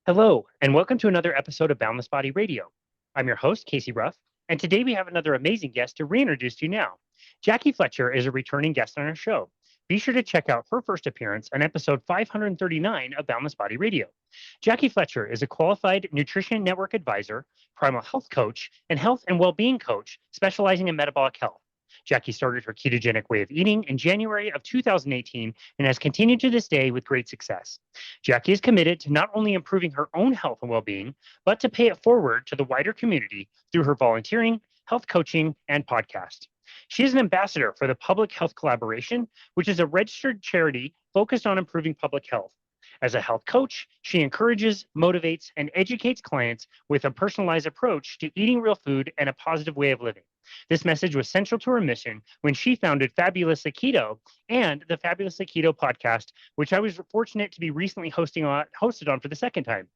Hello, and welcome to another episode of Boundless Body Radio. I'm your host, Casey Ruff, and today we have another amazing guest to reintroduce to you now. Jackie Fletcher is a returning guest on our show. Be sure to check out her first appearance on episode 539 of Boundless Body Radio. Jackie Fletcher is a qualified nutrition network advisor, primal health coach, and health and well-being coach specializing in metabolic health. Jackie started her ketogenic way of eating in January of 2018 and has continued to this day with great success. Jackie is committed to not only improving her own health and well-being, but to pay it forward to the wider community through her volunteering, health coaching, and podcast. She is an ambassador for the Public Health Collaboration, which is a registered charity focused on improving public health. As a health coach, she encourages, motivates, and educates clients with a personalized approach to eating real food and a positive way of living. This message was central to her mission when she founded Fabulously Keto and the Fabulously Keto podcast, which I was fortunate to be recently hosted on for the second time.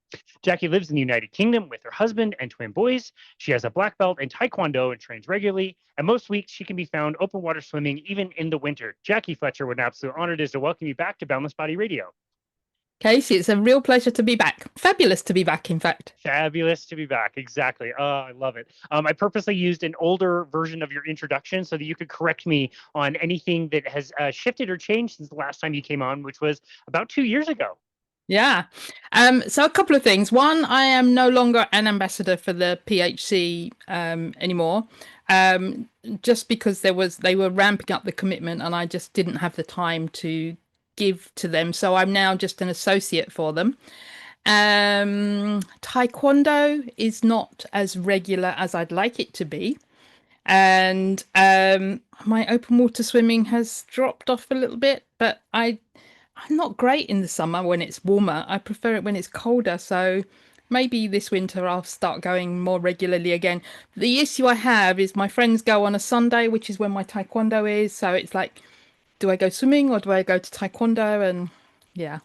Jackie lives in the United Kingdom with her husband and twin boys. She has a black belt in Taekwondo and trains regularly. And most weeks she can be found open water swimming even in the winter. Jackie Fletcher, what an absolute honor it is to welcome you back to Boundless Body Radio. Casey, it's a real pleasure to be back. Fabulous to be back, in fact. Fabulous to be back. Exactly. Oh, I love it. I purposely used an older version of your introduction so that you could correct me on anything that has shifted or changed since the last time you came on, which was about 2 years ago. Yeah. So a couple of things. One, I am no longer an ambassador for the PHC anymore. Just because they were ramping up the commitment and I just didn't have the time to give to them. So I'm now just an associate for them. Taekwondo is not as regular as I'd like it to be. And my open water swimming has dropped off a little bit, but I'm not great in the summer when it's warmer. I prefer it when it's colder. So maybe this winter I'll start going more regularly again. The issue I have is my friends go on a Sunday, which is when my Taekwondo is. So it's like, do I go swimming or do I go to Taekwondo? And yeah.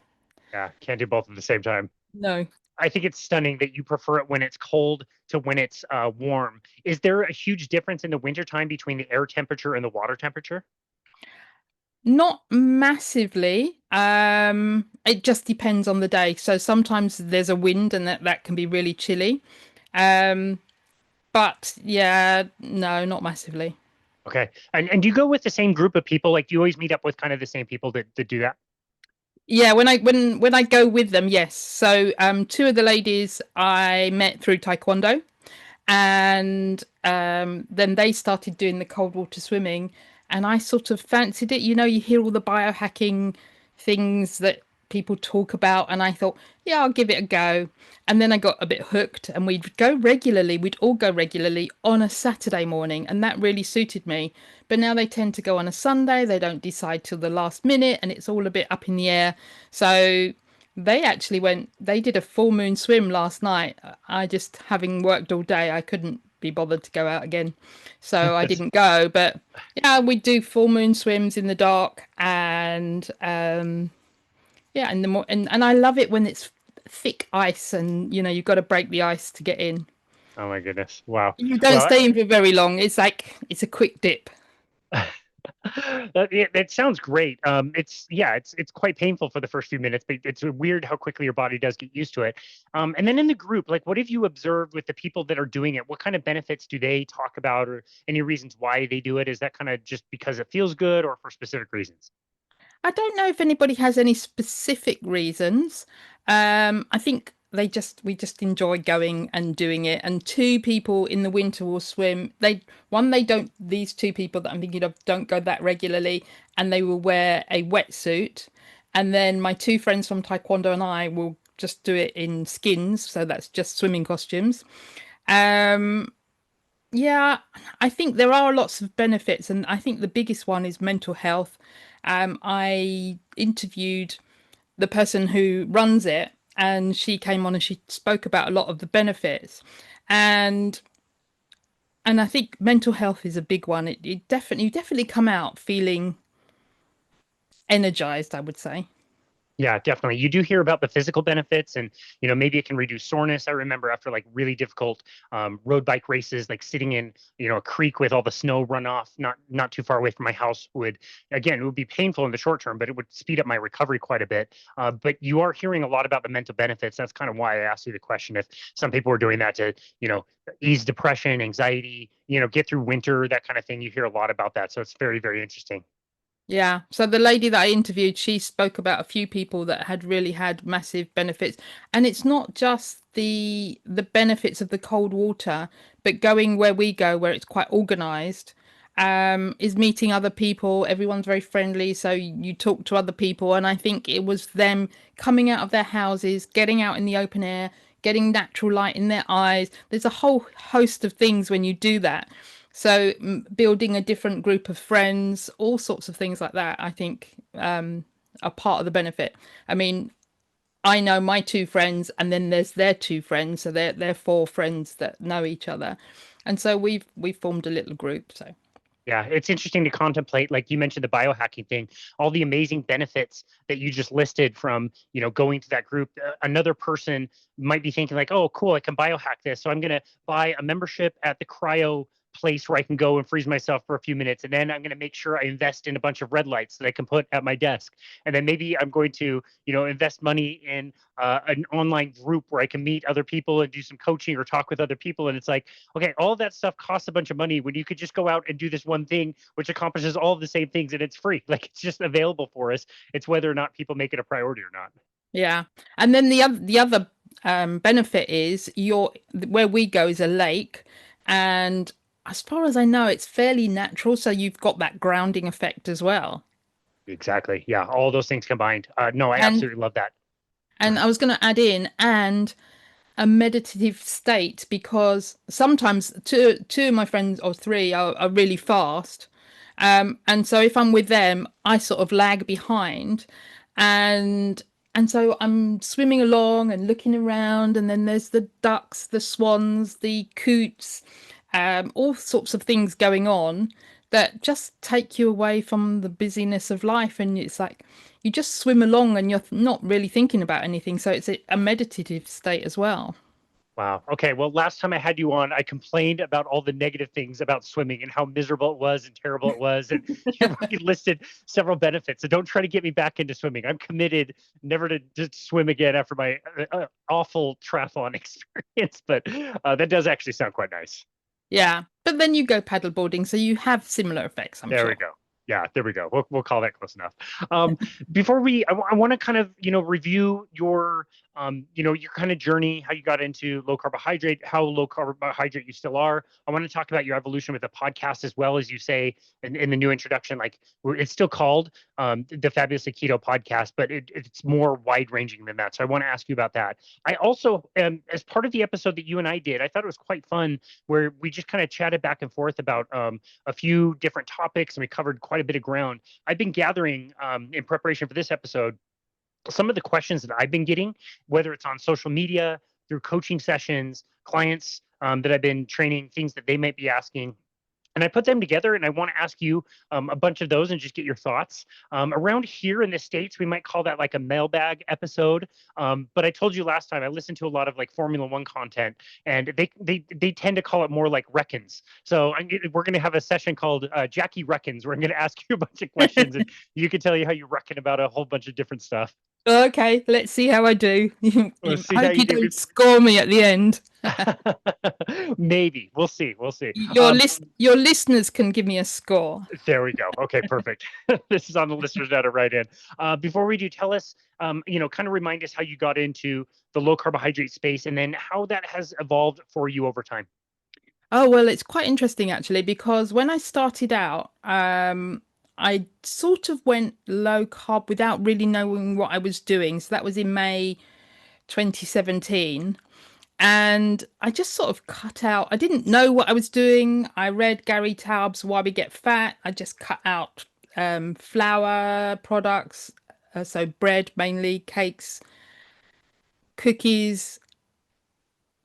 Yeah, can't do both at the same time. No. I think it's stunning that you prefer it when it's cold to when it's warm. Is there a huge difference in the wintertime between the air temperature and the water temperature? Not massively. It just depends on the day. So sometimes there's a wind and that can be really chilly. But yeah, no, not massively. Okay. And do you go with the same group of people? Like, do you always meet up with kind of the same people that do that? Yeah, when I go with them, yes. So two of the ladies I met through Taekwondo, and then they started doing the cold water swimming, and I sort of fancied it. You know, you hear all the biohacking things that people talk about, and I thought, yeah, I'll give it a go. And then I got a bit hooked, and we'd go regularly. We'd all go regularly on a Saturday morning, and that really suited me. But now they tend to go on a Sunday. They don't decide till the last minute, and it's all a bit up in the air. So they did a full moon swim last night. I just, having worked all day, I couldn't be bothered to go out again. So I didn't go. But yeah, we do full moon swims in the dark, and yeah, and I love it when it's thick ice and you've got to break the ice to get in. Oh my goodness. Wow. You don't stay in for very long. It's like it's a quick dip. That sounds great. It's quite painful for the first few minutes, but it's weird how quickly your body does get used to it. And then in the group, like, what have you observed with the people that are doing it? What kind of benefits do they talk about, or any reasons why they do it? Is that kind of just because it feels good, or for specific reasons? I don't know if anybody has any specific reasons. I think we just enjoy going and doing it. And two people in the winter will swim. They don't, these two people that I'm thinking of don't go that regularly, and they will wear a wetsuit. And then my two friends from Taekwondo and I will just do it in skins, so that's just swimming costumes. Yeah, I think there are lots of benefits, and I think the biggest one is mental health. I interviewed the person who runs it, and she came on and she spoke about a lot of the benefits, and I think mental health is a big one. It definitely come out feeling energized, I would say. Yeah, definitely. You do hear about the physical benefits, and maybe it can reduce soreness. I remember after like really difficult road bike races, like sitting in a creek with all the snow runoff, not too far away from my house, would again it would be painful in the short term, but it would speed up my recovery quite a bit. But you are hearing a lot about the mental benefits. That's kind of why I asked you the question if some people were doing that to ease depression, anxiety, get through winter, that kind of thing. You hear a lot about that, so it's very, very interesting. Yeah. So the lady that I interviewed, she spoke about a few people that had really had massive benefits. And it's not just the benefits of the cold water, but going where we go, where it's quite organized, is meeting other people. Everyone's very friendly, so you talk to other people. And I think it was them coming out of their houses, getting out in the open air, getting natural light in their eyes. There's a whole host of things when you do that. So building a different group of friends, all sorts of things like that, I think are part of the benefit. I mean, I know my two friends, and then there's their two friends, so they're four friends that know each other, and so we've formed a little group. So Yeah, it's interesting to contemplate, like you mentioned the biohacking thing, all the amazing benefits that you just listed from, going to that group. Another person might be thinking like, oh, cool, I can biohack this. So I'm going to buy a membership at the cryo place where I can go and freeze myself for a few minutes. And then I'm going to make sure I invest in a bunch of red lights that I can put at my desk. And then maybe I'm going to, invest money in an online group where I can meet other people and do some coaching or talk with other people. And it's like, okay, all of that stuff costs a bunch of money when you could just go out and do this one thing, which accomplishes all of the same things, and it's free. Like it's just available for us. It's whether or not people make it a priority or not. yeah, and then the other benefit is your where we go is a lake, and as far as I know, it's fairly natural, so you've got that grounding effect as well. Exactly. Yeah. All those things combined. No, I And absolutely love that. and I was going to add in and a meditative state because sometimes two of my friends or three are really fast. And so if I'm with them, I sort of lag behind and and so I'm swimming along and looking around, and then there's the ducks, the swans, the coots, all sorts of things going on that just take you away from the busyness of life. And it's like you just swim along and you're not really thinking about anything. So it's a meditative state as well. Wow. Okay. Well, last time I had you on, I complained about all the negative things about swimming and how miserable it was and terrible it was. And you fucking listed several benefits. So don't try to get me back into swimming. I'm committed never to just swim again after my awful triathlon experience. But that does actually sound quite nice. Yeah. But then you go paddleboarding, so you have similar effects, I'm There we sure. go. Yeah, there we go. We'll call that close enough. Before I want to kind of review your kind of journey, how you got into low carbohydrate, how low carbohydrate you still are. I want to talk about your evolution with the podcast as well, as you say in the new introduction. Like it's still called the Fabulously Keto Podcast, but it's more wide ranging than that. So I want to ask you about that. I also, as part of the episode that you and I did, I thought it was quite fun where we just kind of chatted back and forth about a few different topics, and we covered quite a bit of ground. I've been gathering in preparation for this episode some of the questions that I've been getting, whether it's on social media, through coaching sessions, clients that I've been training, things that they might be asking. And I put them together, and I want to ask you a bunch of those and just get your thoughts. Around here in the States, we might call that like a mailbag episode. But I told you last time, I listened to a lot of like Formula One content, and they tend to call it more like reckons. So we're going to have a session called Jackie Reckons, where I'm going to ask you a bunch of questions, and you can tell you how you reckon about a whole bunch of different stuff. Okay, let's see how I do. We'll see how Hope you you do. don't score me at the end. Maybe we'll see. We'll see. Your listeners can give me a score. There we go. Okay, perfect. This is on the listeners now to write in. Before we do, tell us, kind of remind us how you got into the low carbohydrate space, and then how that has evolved for you over time. Oh, well, it's quite interesting actually, because when I started out, I sort of went low carb without really knowing what I was doing. So that was in May 2017. And I just sort of cut out. I didn't know what I was doing. I read Gary Taub's Why We Get Fat. I just cut out flour products, so bread mainly, cakes, cookies,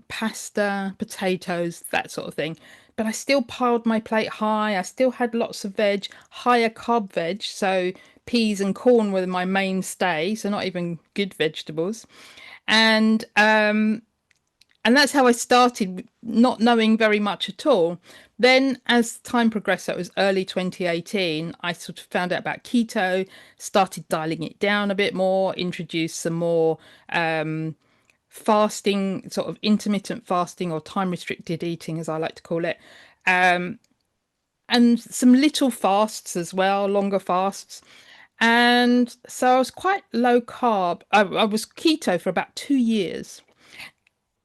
pasta, potatoes, that sort of thing. But I still piled my plate high. I still had lots of veg, higher carb veg. So peas and corn were my mainstay, so not even good vegetables. And that's how I started, not knowing very much at all. Then as time progressed, that was early 2018, I sort of found out about keto, started dialing it down a bit more, introduced some more fasting, sort of intermittent fasting or time restricted eating, as I like to call it. And some little fasts as well, longer fasts. And so I was quite low carb. I was keto for about 2 years.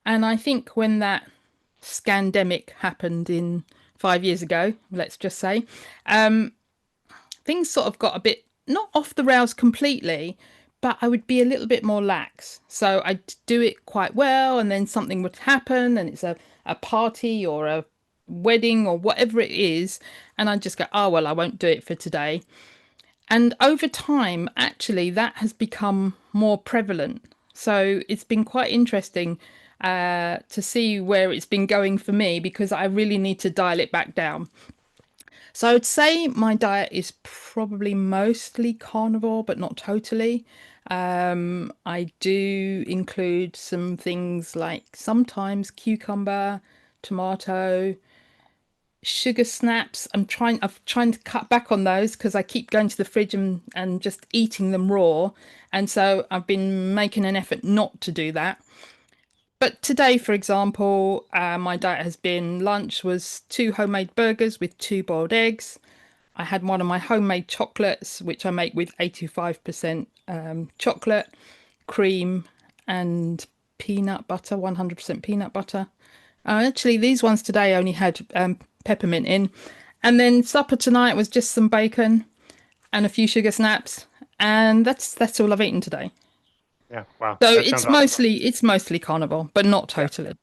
And I think when that scandemic happened in 5 years ago, let's just say, things sort of got a bit not off the rails completely, but I would be a little bit more lax. So I'd do it quite well, and then something would happen, and it's a party or a wedding or whatever it is, and I'd just go, oh, well, I won't do it for today. And over time, actually, that has become more prevalent. So it's been quite interesting to see where it's been going for me, because I really need to dial it back down. So I would say my diet is probably mostly carnivore, but not totally. I do include some things like sometimes cucumber, tomato, sugar snaps. I've trying to cut back on those because I keep going to the fridge and just eating them raw. And so I've been making an effort not to do that. But today, for example, my diet has been lunch was 2 homemade burgers with 2 boiled eggs. I had one of my homemade chocolates, which I make with 85% chocolate, cream, and peanut butter, 100% peanut butter. Actually, these ones today only had peppermint in. And then supper tonight was just some bacon and a few sugar snaps. And that's all I've eaten today. Yeah. Wow. So That sounds awesome. it's mostly carnivore, but not Yeah. totally.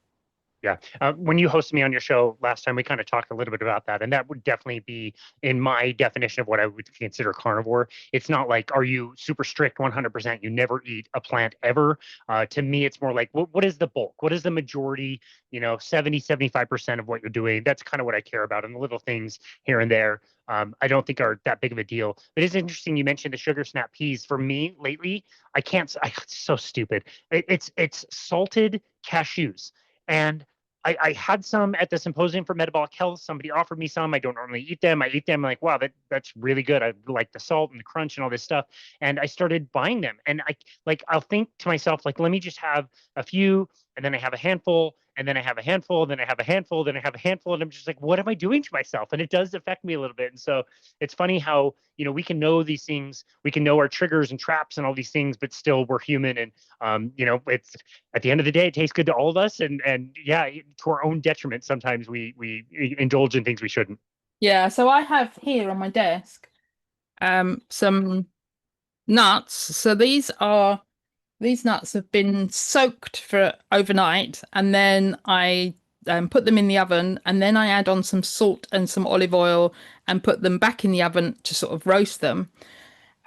Yeah. When you hosted me on your show last time, we kind of talked a little bit about that. And that would definitely be in my definition of what I would consider carnivore. It's not like, are you super strict 100%? You never eat a plant ever. To me, it's more like, what is the bulk? What is the majority, 75% of what you're doing? That's kind of what I care about. And the little things here and there, I don't think are that big of a deal. But it's interesting you mentioned the sugar snap peas. For me lately, I can't, it's so stupid. It's salted cashews. And I had some at the symposium for metabolic health. Somebody offered me some. I don't normally eat them. I eat them like, wow, that's really good. I like the salt and the crunch and all this stuff. And I started buying them. And I'll think to myself, like, let me just have a few, and then I have a handful, and then I have a handful, then I have a handful, then I have a handful. And I'm just like, what am I doing to myself? And it does affect me a little bit. And so it's funny how, we can know these things, we can know our triggers and traps and all these things, but still we're human. And it's at the end of the day, it tastes good to all of us, and yeah, to our own detriment. Sometimes we indulge in things we shouldn't. Yeah, so I have here on my desk some nuts. So these nuts have been soaked for overnight, and then I put them in the oven, and then I add on some salt and some olive oil and put them back in the oven to sort of roast them.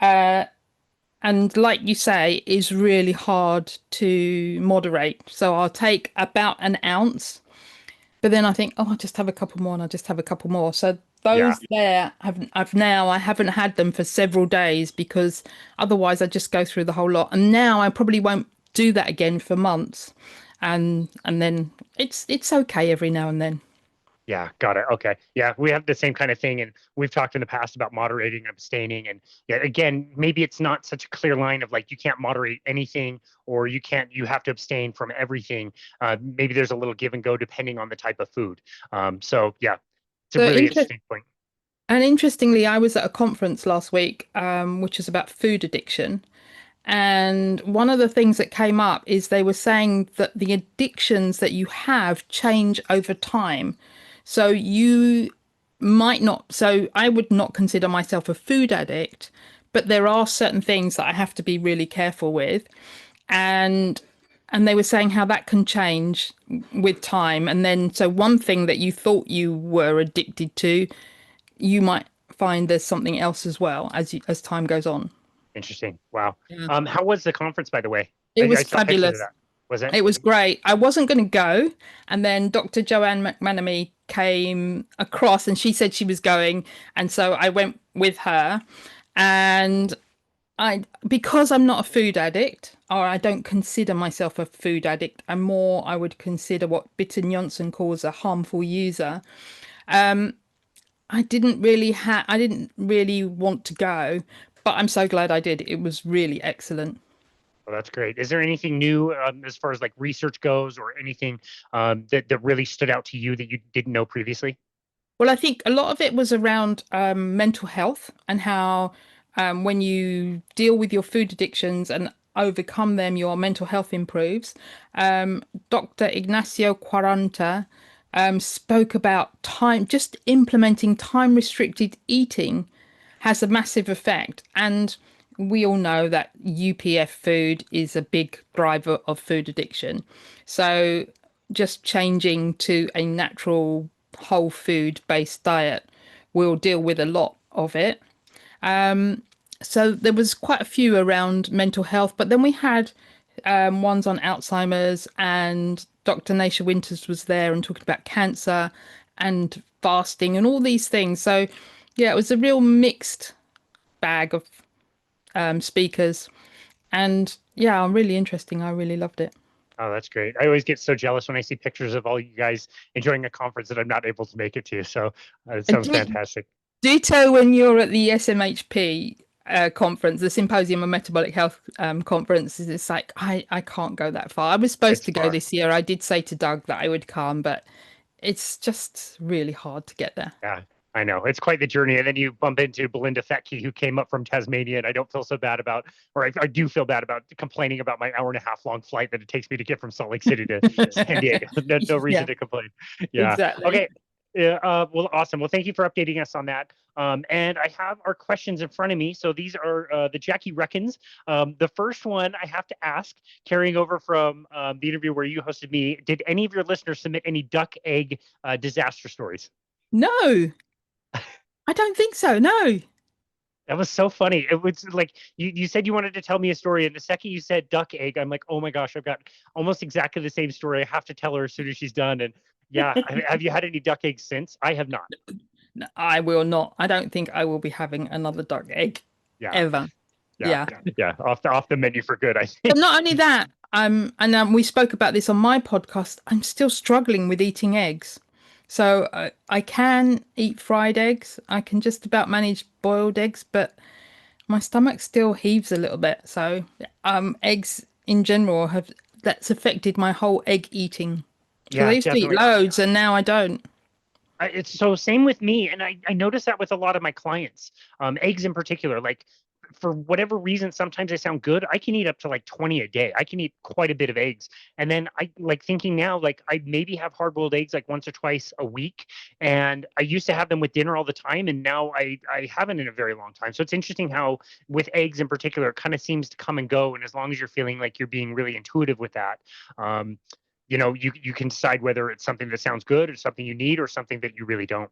And like you say, is really hard to moderate. So I'll take about an ounce, but then I think, oh, I'll just have a couple more, and I'll just have a couple more. So Yeah. those there I haven't had them for several days, because otherwise I just go through the whole lot. And now I probably won't do that again for months. And then it's okay every now and then. Yeah, got it. Okay. Yeah, we have the same kind of thing. And we've talked in the past about moderating and abstaining. And yeah, again, maybe it's not such a clear line of like you can't moderate anything, or you have to abstain from everything. Maybe there's a little give and go depending on the type of food. So yeah, it's a So really interest interesting point. and interestingly, I was at a conference last week, which is about food addiction. And one of the things that came up is they were saying that the addictions that you have change over time. So you might not, so I would not consider myself a food addict, but there are certain things that I have to be really careful with. And they were saying how that can change with time. And then so one thing that you thought you were addicted to, you might find there's something else as well as time goes on. Interesting. Wow. Yeah. How was the conference, by the way? It I was saw pictures of fabulous. that. Was it? It was great. I wasn't going to go, and then Dr. Joanne McManamy came across, and she said she was going, and so I went with her. And because I'm not a food addict, or I don't consider myself a food addict, I would consider what Bitten Jonsson calls a harmful user. I didn't really want to go, but I'm so glad I did. It was really excellent. Well, that's great. Is there anything new as far as like research goes, or anything that really stood out to you that you didn't know previously? Well, I think a lot of it was around mental health and how when you deal with your food addictions and overcome them, your mental health improves. Dr. Ignacio Quaranta spoke about time, just implementing time restricted eating has a massive effect. And we all know that UPF food is a big driver of food addiction. So just changing to a natural whole food based diet will deal with a lot of it. So there was quite a few around mental health, but then we had ones on Alzheimer's, and Dr. Naisha Winters was there and talking about cancer and fasting and all these things. So yeah, it was a real mixed bag of speakers, and yeah, really interesting. I really loved it. Oh, that's great. I always get so jealous when I see pictures of all you guys enjoying a conference that I'm not able to make it to. So it And sounds fantastic. ditto when you're at the SMHP conference, the Symposium on Metabolic Health conference. It's like I can't go that far. I was supposed It's to go far. this year. I did say to Doug that I would come, but it's just really hard to get there. Yeah, I know. It's quite the journey. And then you bump into Belinda Fettke, who came up from Tasmania, and I don't feel so bad about, or I do feel bad about complaining about my hour and a half long flight that it takes me to get from Salt Lake City to San Diego. No reason Yeah, to complain. Yeah. exactly. Okay. Yeah. Well, awesome. Well, thank you for updating us on that. And I have our questions in front of me. So these are the Jackie Reckons. The first one I have to ask, carrying over from the interview where you hosted me, did any of your listeners submit any duck egg disaster stories? No, I don't think so. No. That was so funny. It was like you said you wanted to tell me a story, and the second you said duck egg, I'm like, oh my gosh, I've got almost exactly the same story. I have to tell her as soon as she's done. And yeah, have you had any duck eggs since? I have not. No, I will not. I don't think I will be having another duck egg Yeah, ever. yeah, Yeah. yeah. Off the menu for good, I But think. not only that, and we spoke about this on my podcast. I'm still struggling with eating eggs. So I can eat fried eggs. I can just about manage boiled eggs, but my stomach still heaves a little bit. So eggs in general have that's affected my whole egg eating. Because I Yeah, used to eat definitely. loads and now I don't. It's so same with me, and I notice that with a lot of my clients, eggs in particular. Like for whatever reason, sometimes they sound good. I can eat up to like 20 a day. I can eat quite a bit of eggs, and then I like thinking now, like I maybe have hard boiled eggs like once or twice a week, and I used to have them with dinner all the time, and now I haven't in a very long time. So it's interesting how with eggs in particular, it kind of seems to come and go, and as long as you're feeling like you're being really intuitive with that, um, you can decide whether it's something that sounds good or something you need or something that you really don't.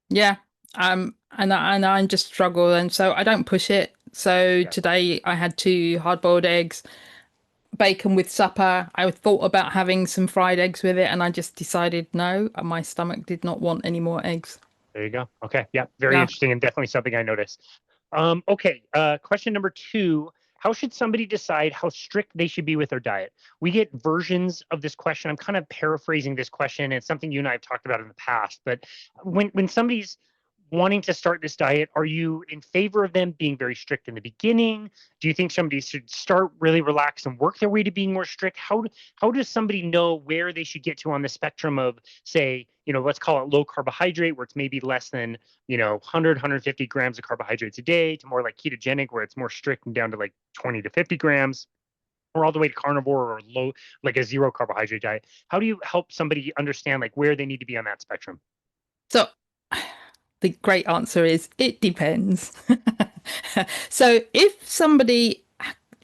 Yeah. And I just struggle, and so I don't push it. So Yeah, today I had two hard-boiled eggs, bacon with supper. I thought about having some fried eggs with it, and I just decided no, my stomach did not want any more eggs. there you go. Okay, yeah, very Yeah. interesting and definitely something I noticed. Okay, question number two. How should somebody decide how strict they should be with their diet? We get versions of this question. I'm kind of paraphrasing this question. It's something you and I have talked about in the past. But when somebody's wanting to start this diet, are you in favor of them being very strict in the beginning? Do you think somebody should start really relaxed and work their way to being more strict? How does somebody know where they should get to on the spectrum of, say, let's call it low carbohydrate, where it's maybe less than 100 grams of carbohydrates a day, to more like ketogenic, where it's more strict and down to like 20 to 50 grams, or all the way to carnivore or low, like a zero carbohydrate diet? How do you help somebody understand like where they need to be on that spectrum? So the great answer is it depends. So if somebody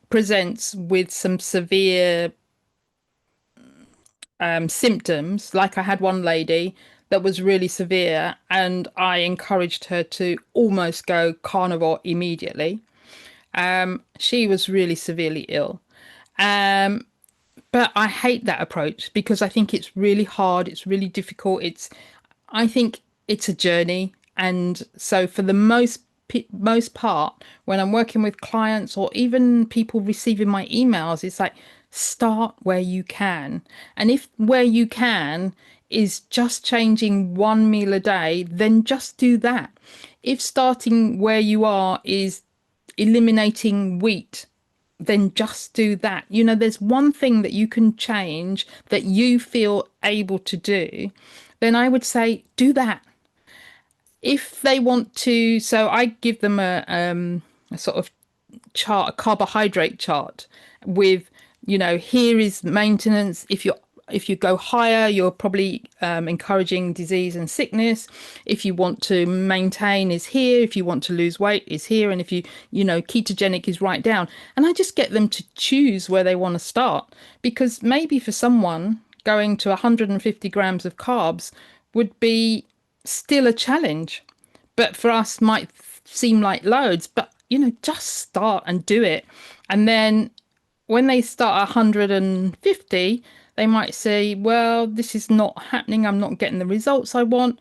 presents with some severe symptoms, like I had one lady that was really severe, and I encouraged her to almost go carnivore immediately. She was really severely ill. Um, but I hate that approach because I think it's really hard, it's really difficult. I think it's a journey. And so for the most most part, when I'm working with clients or even people receiving my emails, it's like, start where you can. And if where you can is just changing one meal a day, then just do that. If starting where you are is eliminating wheat, then just do that. There's one thing that you can change that you feel able to do, then I would say do that. If they want to, so I give them a sort of chart, a carbohydrate chart with, here is maintenance. If you go higher, you're probably encouraging disease and sickness. If you want to maintain is here. If you want to lose weight is here. And if ketogenic is right down. And I just get them to choose where they want to start, because maybe for someone going to 150 grams of carbs would be still a challenge, but for us might seem like loads. But just start and do it. And then when they start 150, they might say, well, this is not happening. I'm not getting the results I want.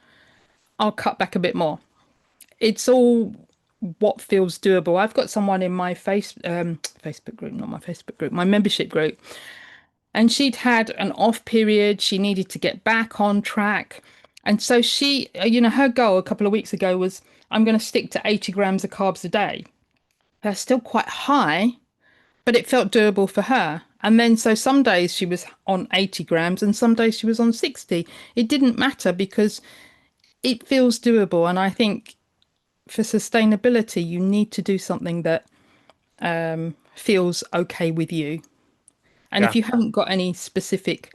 I'll cut back a bit more. It's all what feels doable. I've got someone in my Facebook group, not my Facebook group, my membership group, and she'd had an off period. She needed to get back on track. And so she, her goal a couple of weeks ago was, I'm going to stick to 80 grams of carbs a day. They're still quite high, but it felt doable for her. And then so some days she was on 80 grams and some days she was on 60. It didn't matter because it feels doable. And I think for sustainability, you need to do something that feels okay with you. And if you haven't got any specific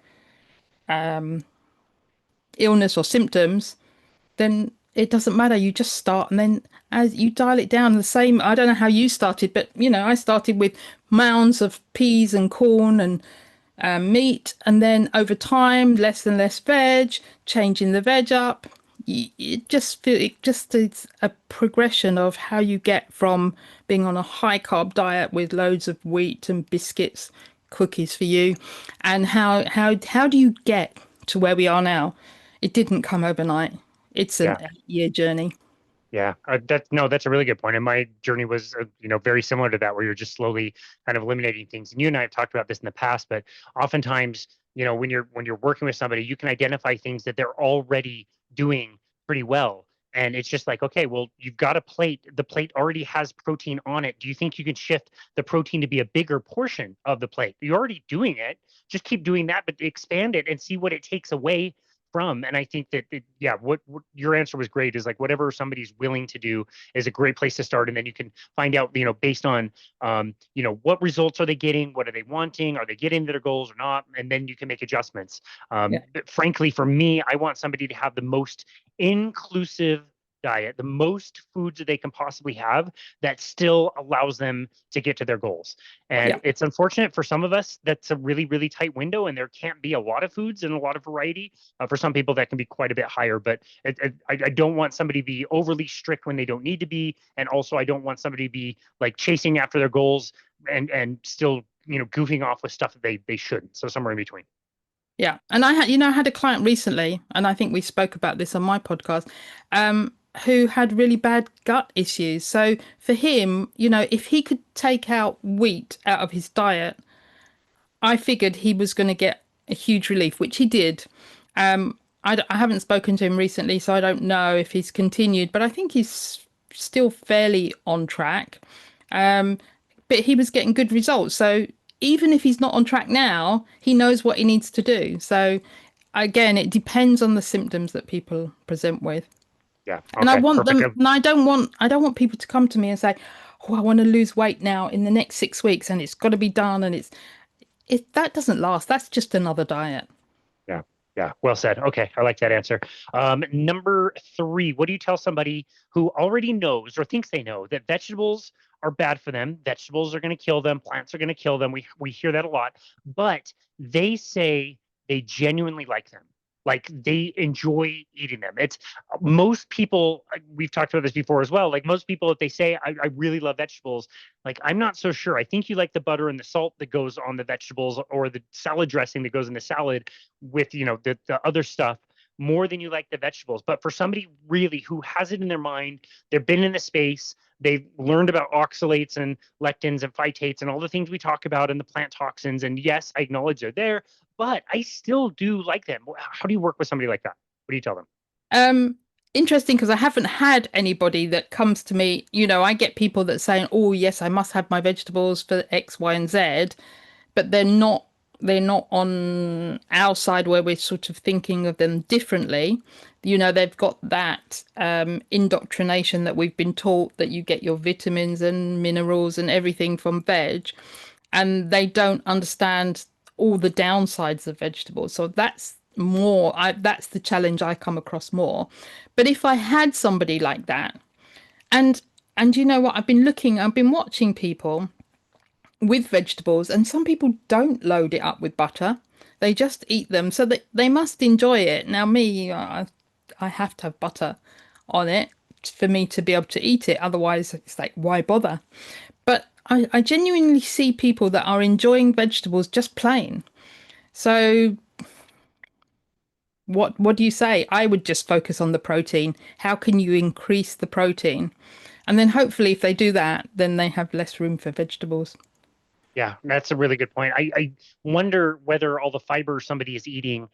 illness or symptoms, then it doesn't matter. You just start, and then as you dial it down, the same. I don't know how you started, but I started with mounds of peas and corn and meat, and then over time, less and less veg, changing the veg up. It just is a progression of how you get from being on a high carb diet with loads of wheat and biscuits, cookies for you, and how do you get to where we are now? It didn't come overnight. It's an 8-year journey. Yeah, that's a really good point. And my journey was, very similar to that, where you're just slowly kind of eliminating things. And you and I have talked about this in the past, but oftentimes, when you're working with somebody, you can identify things that they're already doing pretty well. And it's just like, okay, well, you've got a plate. The plate already has protein on it. Do you think you can shift the protein to be a bigger portion of the plate? You're already doing it. Just keep doing that, but expand it and see what it takes away from. And I think that what your answer was great, is like whatever somebody's willing to do is a great place to start. And then you can find out, based on what results are they getting, what are they wanting, are they getting their goals or not, and then you can make adjustments. But frankly, for me, I want somebody to have the most inclusive diet, the most foods that they can possibly have that still allows them to get to their goals. And it's unfortunate for some of us, that's a really, really tight window, and there can't be a lot of foods and a lot of variety. For some people, that can be quite a bit higher, but I don't want somebody to be overly strict when they don't need to be. And also, I don't want somebody to be like chasing after their goals and still, goofing off with stuff that they shouldn't. So somewhere in between. Yeah. And I had a client recently, and I think we spoke about this on my podcast, who had really bad gut issues. So for him, if he could take out wheat out of his diet, I figured he was going to get a huge relief, which he did. I haven't spoken to him recently, so I don't know if he's continued, but I think he's still fairly on track. But he was getting good results. So even if he's not on track now, he knows what he needs to do. So again, it depends on the symptoms that people present with. Yeah. Okay, and I want them, and I don't want people to come to me and say, oh, I want to lose weight now in the next 6 weeks and it's got to be done. And that doesn't last. That's just another diet. Yeah. Yeah. Well said. Okay. I like that answer. Number 3, what do you tell somebody who already knows or thinks they know that vegetables are bad for them? Vegetables are going to kill them. Plants are going to kill them. We hear that a lot, but they say they genuinely like them. Like they enjoy eating them. It's most people, we've talked about this before as well. Like most people, if they say, I really love vegetables, like, I'm not so sure. I think you like the butter and the salt that goes on the vegetables or the salad dressing that goes in the salad with, the other stuff. more than you like the vegetables. But for somebody really who has it in their mind, they've been in the space, they've learned about oxalates and lectins and phytates and all the things we talk about and the plant toxins. And yes, I acknowledge they're there, but I still do like them. How do you work with somebody like that? What do you tell them? Interesting, because I haven't had anybody that comes to me. I get people that saying, "Oh, yes, I must have my vegetables for X, Y, and Z," but they're not on our side where we're sort of thinking of them differently. They've got that indoctrination that we've been taught that you get your vitamins and minerals and everything from veg, and they don't understand all the downsides of vegetables. So that's the challenge I come across more. But if I had somebody like that, and you know what, I've been watching people with vegetables, and some people don't load it up with butter. They just eat them, so that they must enjoy it. Now, me, I have to have butter on it for me to be able to eat it. Otherwise, it's like, why bother? But I genuinely see people that are enjoying vegetables just plain. So what do you say? I would just focus on the protein. How can you increase the protein? And then hopefully if they do that, then they have less room for vegetables. Yeah, that's a really good point. I wonder whether all the fiber somebody is eating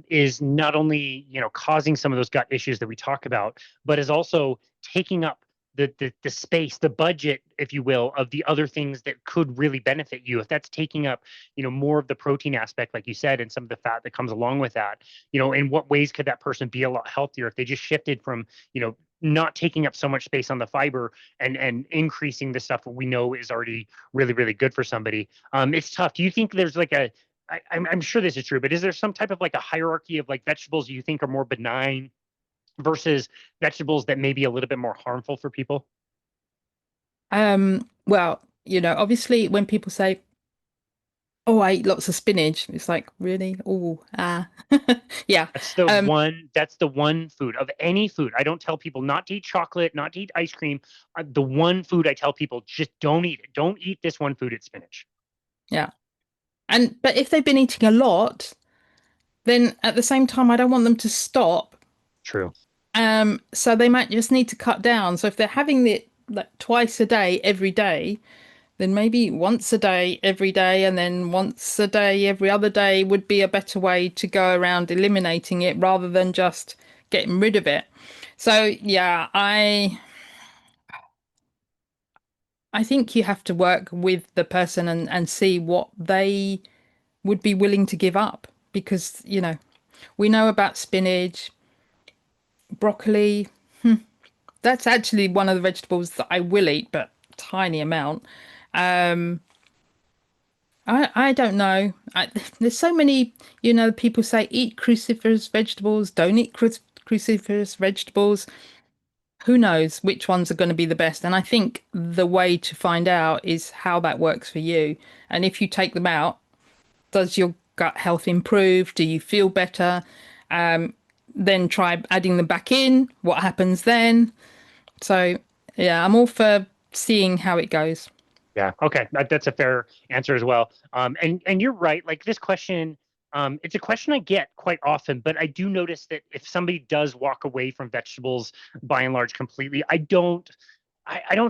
is not only, causing some of those gut issues that we talk about, but is also taking up the space, the budget, if you will, of the other things that could really benefit you. If that's taking up, more of the protein aspect, like you said, and some of the fat that comes along with that, in what ways could that person be a lot healthier if they just shifted from, not taking up so much space on the fiber and increasing the stuff that we know is already really, really good for somebody. It's tough. Do you think there's like I'm sure this is true, but is there some type of like a hierarchy of like vegetables you think are more benign versus vegetables that may be a little bit more harmful for people? Well, obviously when people say, "Oh, I eat lots of spinach," it's like, really? Oh, ah. Yeah. Um, That's the one food of any food. I don't tell people not to eat chocolate, not to eat ice cream. The one food I tell people, just don't eat it. Don't eat this one food, it's spinach. yeah. But if they've been eating a lot, then at the same time, I don't want them to stop. True. So they might just need to cut down. So if they're having it like twice a day, every day, then maybe once a day, every day, and then once a day, every other day would be a better way to go around eliminating it rather than just getting rid of it. So yeah, I think you have to work with the person and see what they would be willing to give up, because we know about spinach, broccoli. That's actually one of the vegetables that I will eat, but tiny amount. Um, I don't know. There's so many, people say eat cruciferous vegetables, don't eat cruciferous vegetables. Who knows which ones are going to be the best? And I think the way to find out is how that works for you. And if you take them out, does your gut health improve? Do you feel better? Then try adding them back in. What happens then? So, yeah, I'm all for seeing how it goes. Yeah. Okay. That's a fair answer as well. And you're right. Like this question, it's a question I get quite often, but I do notice that if somebody does walk away from vegetables by and large completely, I don't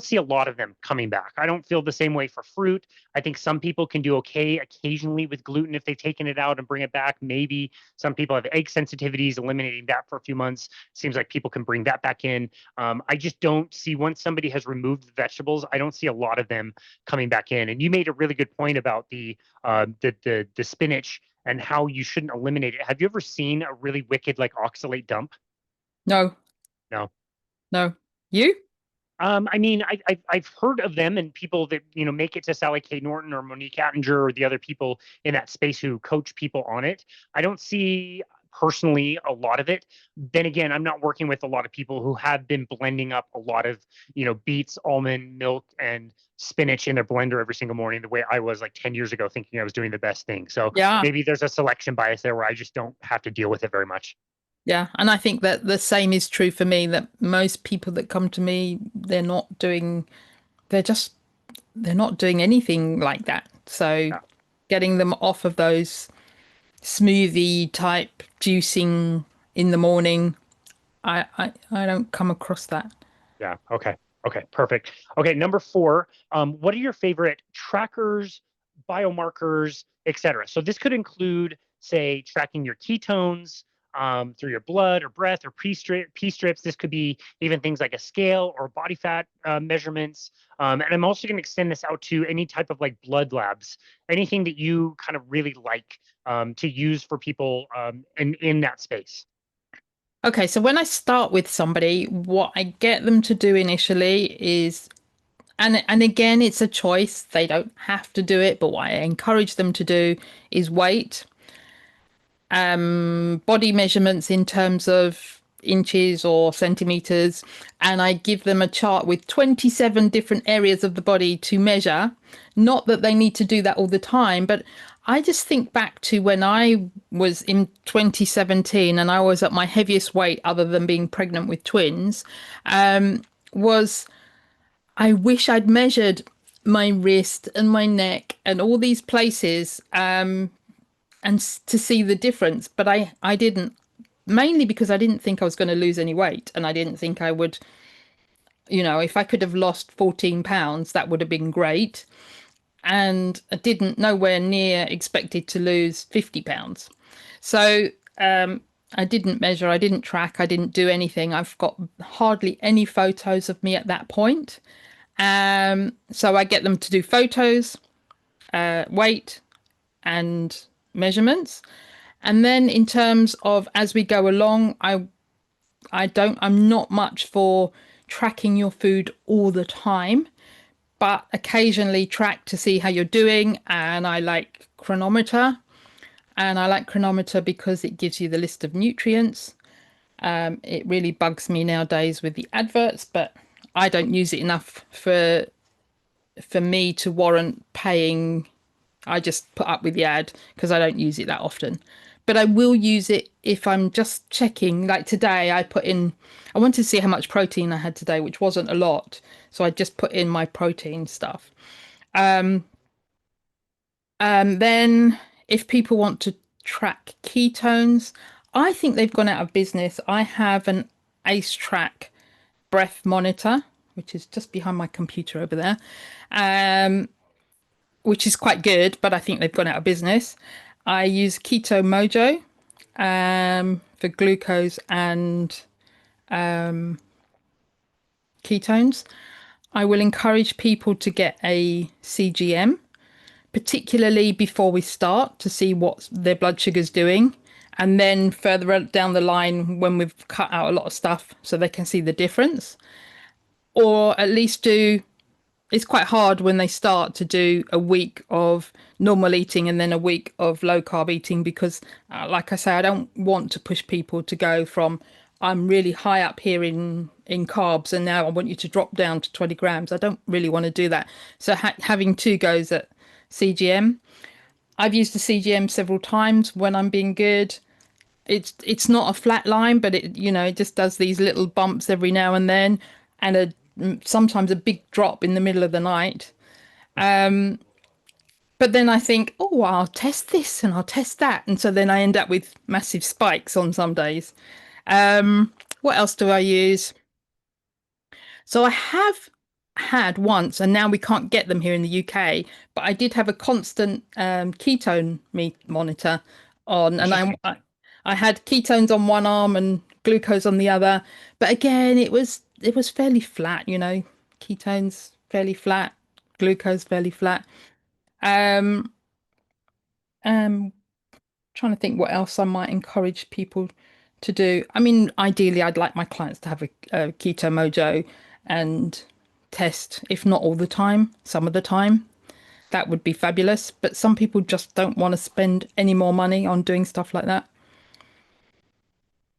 see a lot of them coming back. I don't feel the same way for fruit. I think some people can do okay occasionally with gluten if they've taken it out and bring it back. Maybe some people have egg sensitivities, eliminating that for a few months. Seems like people can bring that back in. I just don't see, once somebody has removed the vegetables, I don't see a lot of them coming back in. And you made a really good point about the spinach and how you shouldn't eliminate it. Have you ever seen a really wicked like oxalate dump? No, No. no. You? I mean, I've heard of them and people that make it to Sally K. Norton or Monique Attinger or the other people in that space who coach people on it. I don't see personally a lot of it. Then again, I'm not working with a lot of people who have been blending up a lot of beets, almond milk, and spinach in their blender every single morning the way I was like 10 years ago, thinking I was doing the best thing. So Yeah. maybe there's a selection bias there where I just don't have to deal with it very much. Yeah, and I think that the same is true for me, that most people that come to me, they're just they're not doing anything like that. So getting them off of those smoothie type juicing in the morning. I don't come across that. Yeah. Okay. Okay. Perfect. Okay. Number four. What are your favorite trackers, biomarkers, etc.? So this could include, say, tracking your ketones through your blood or breath or P strips. This could be even things like a scale or body fat measurements. And I'm also going to extend this out to any type of like blood labs, anything that you kind of really like to use for people in that space. Okay, so when I start with somebody, what I get them to do initially is, and again, it's a choice. They don't have to do it, but what I encourage them to do is weight, body measurements in terms of inches or centimeters, and I give them a chart with 27 different areas of the body to measure. Not that they need to do that all the time, but I just think back to when I was in 2017 and I was at my heaviest weight, other than being pregnant with twins, was I wish I'd measured my wrist and my neck and all these places, to see the difference. But I didn't, mainly because I didn't think I was going to lose any weight. And I didn't think I would, if I could have lost 14 pounds, that would have been great. And I didn't nowhere near expected to lose 50 pounds. So I didn't measure, I didn't track, I didn't do anything. I've got hardly any photos of me at that point. So I get them to do photos, weight, and measurements. And then in terms of as we go along, I'm not much for tracking your food all the time, but occasionally track to see how you're doing. And I like chronometer. And I like chronometer because it gives you the list of nutrients. It really bugs me nowadays with the adverts, but I don't use it enough for me to warrant paying. I just put up with the ad because I don't use it that often. But I will use it if I'm just checking. Like today, I wanted to see how much protein I had today, which wasn't a lot. So I just put in my protein stuff. Then if people want to track ketones, I think they've gone out of business. I have an Ace Track breath monitor, which is just behind my computer over there, which is quite good, but I think they've gone out of business. I use Keto Mojo for glucose and ketones. I will encourage people to get a CGM, particularly before we start, to see what their blood sugar's doing. And then further down the line, when we've cut out a lot of stuff, so they can see the difference. Or at least it's quite hard when they start to do a week of normal eating and then a week of low carb eating, because like I say, I don't want to push people to go from I'm really high up here in carbs and now I want you to drop down to 20 grams. I don't really want to do that. So having two goes at CGM. I've used the CGM several times when I'm being good. It's not a flat line, but it just does these little bumps every now and then, and sometimes a big drop in the middle of the night. But then I think, oh, I'll test this and I'll test that, and so then I end up with massive spikes on some days. What else do I use? So I have had once, and now we can't get them here in the UK, but I did have a constant ketone monitor on, and Interesting. I had ketones on one arm and glucose on the other. But again, it was fairly flat, ketones fairly flat, glucose fairly flat. Um, um, Trying to think what else I might encourage people to do. I mean, ideally, I'd like my clients to have a Keto Mojo and test, if not all the time, some of the time. That would be fabulous. But some people just don't want to spend any more money on doing stuff like that.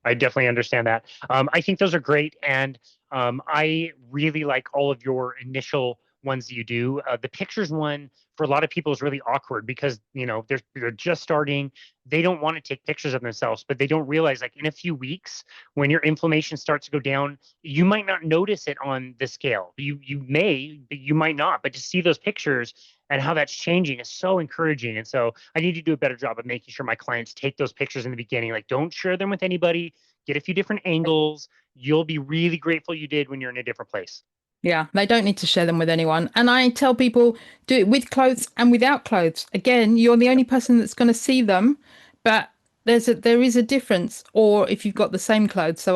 I definitely understand that. I think those are great, and I really like all of your initial ones that you do. The pictures one for a lot of people is really awkward because they're just starting. They don't want to take pictures of themselves, but they don't realize like in a few weeks when your inflammation starts to go down, you might not notice it on the scale. You may, but you might not. But to see those pictures and how that's changing is so encouraging. And so I need to do a better job of making sure my clients take those pictures in the beginning. Like, don't share them with anybody. get a few different angles. You'll be really grateful you did when you're in a different place. Yeah, they don't need to share them with anyone. And I tell people, do it with clothes and without clothes. Again, you're the only person that's going to see them, but there is a difference. Or if you've got the same clothes. So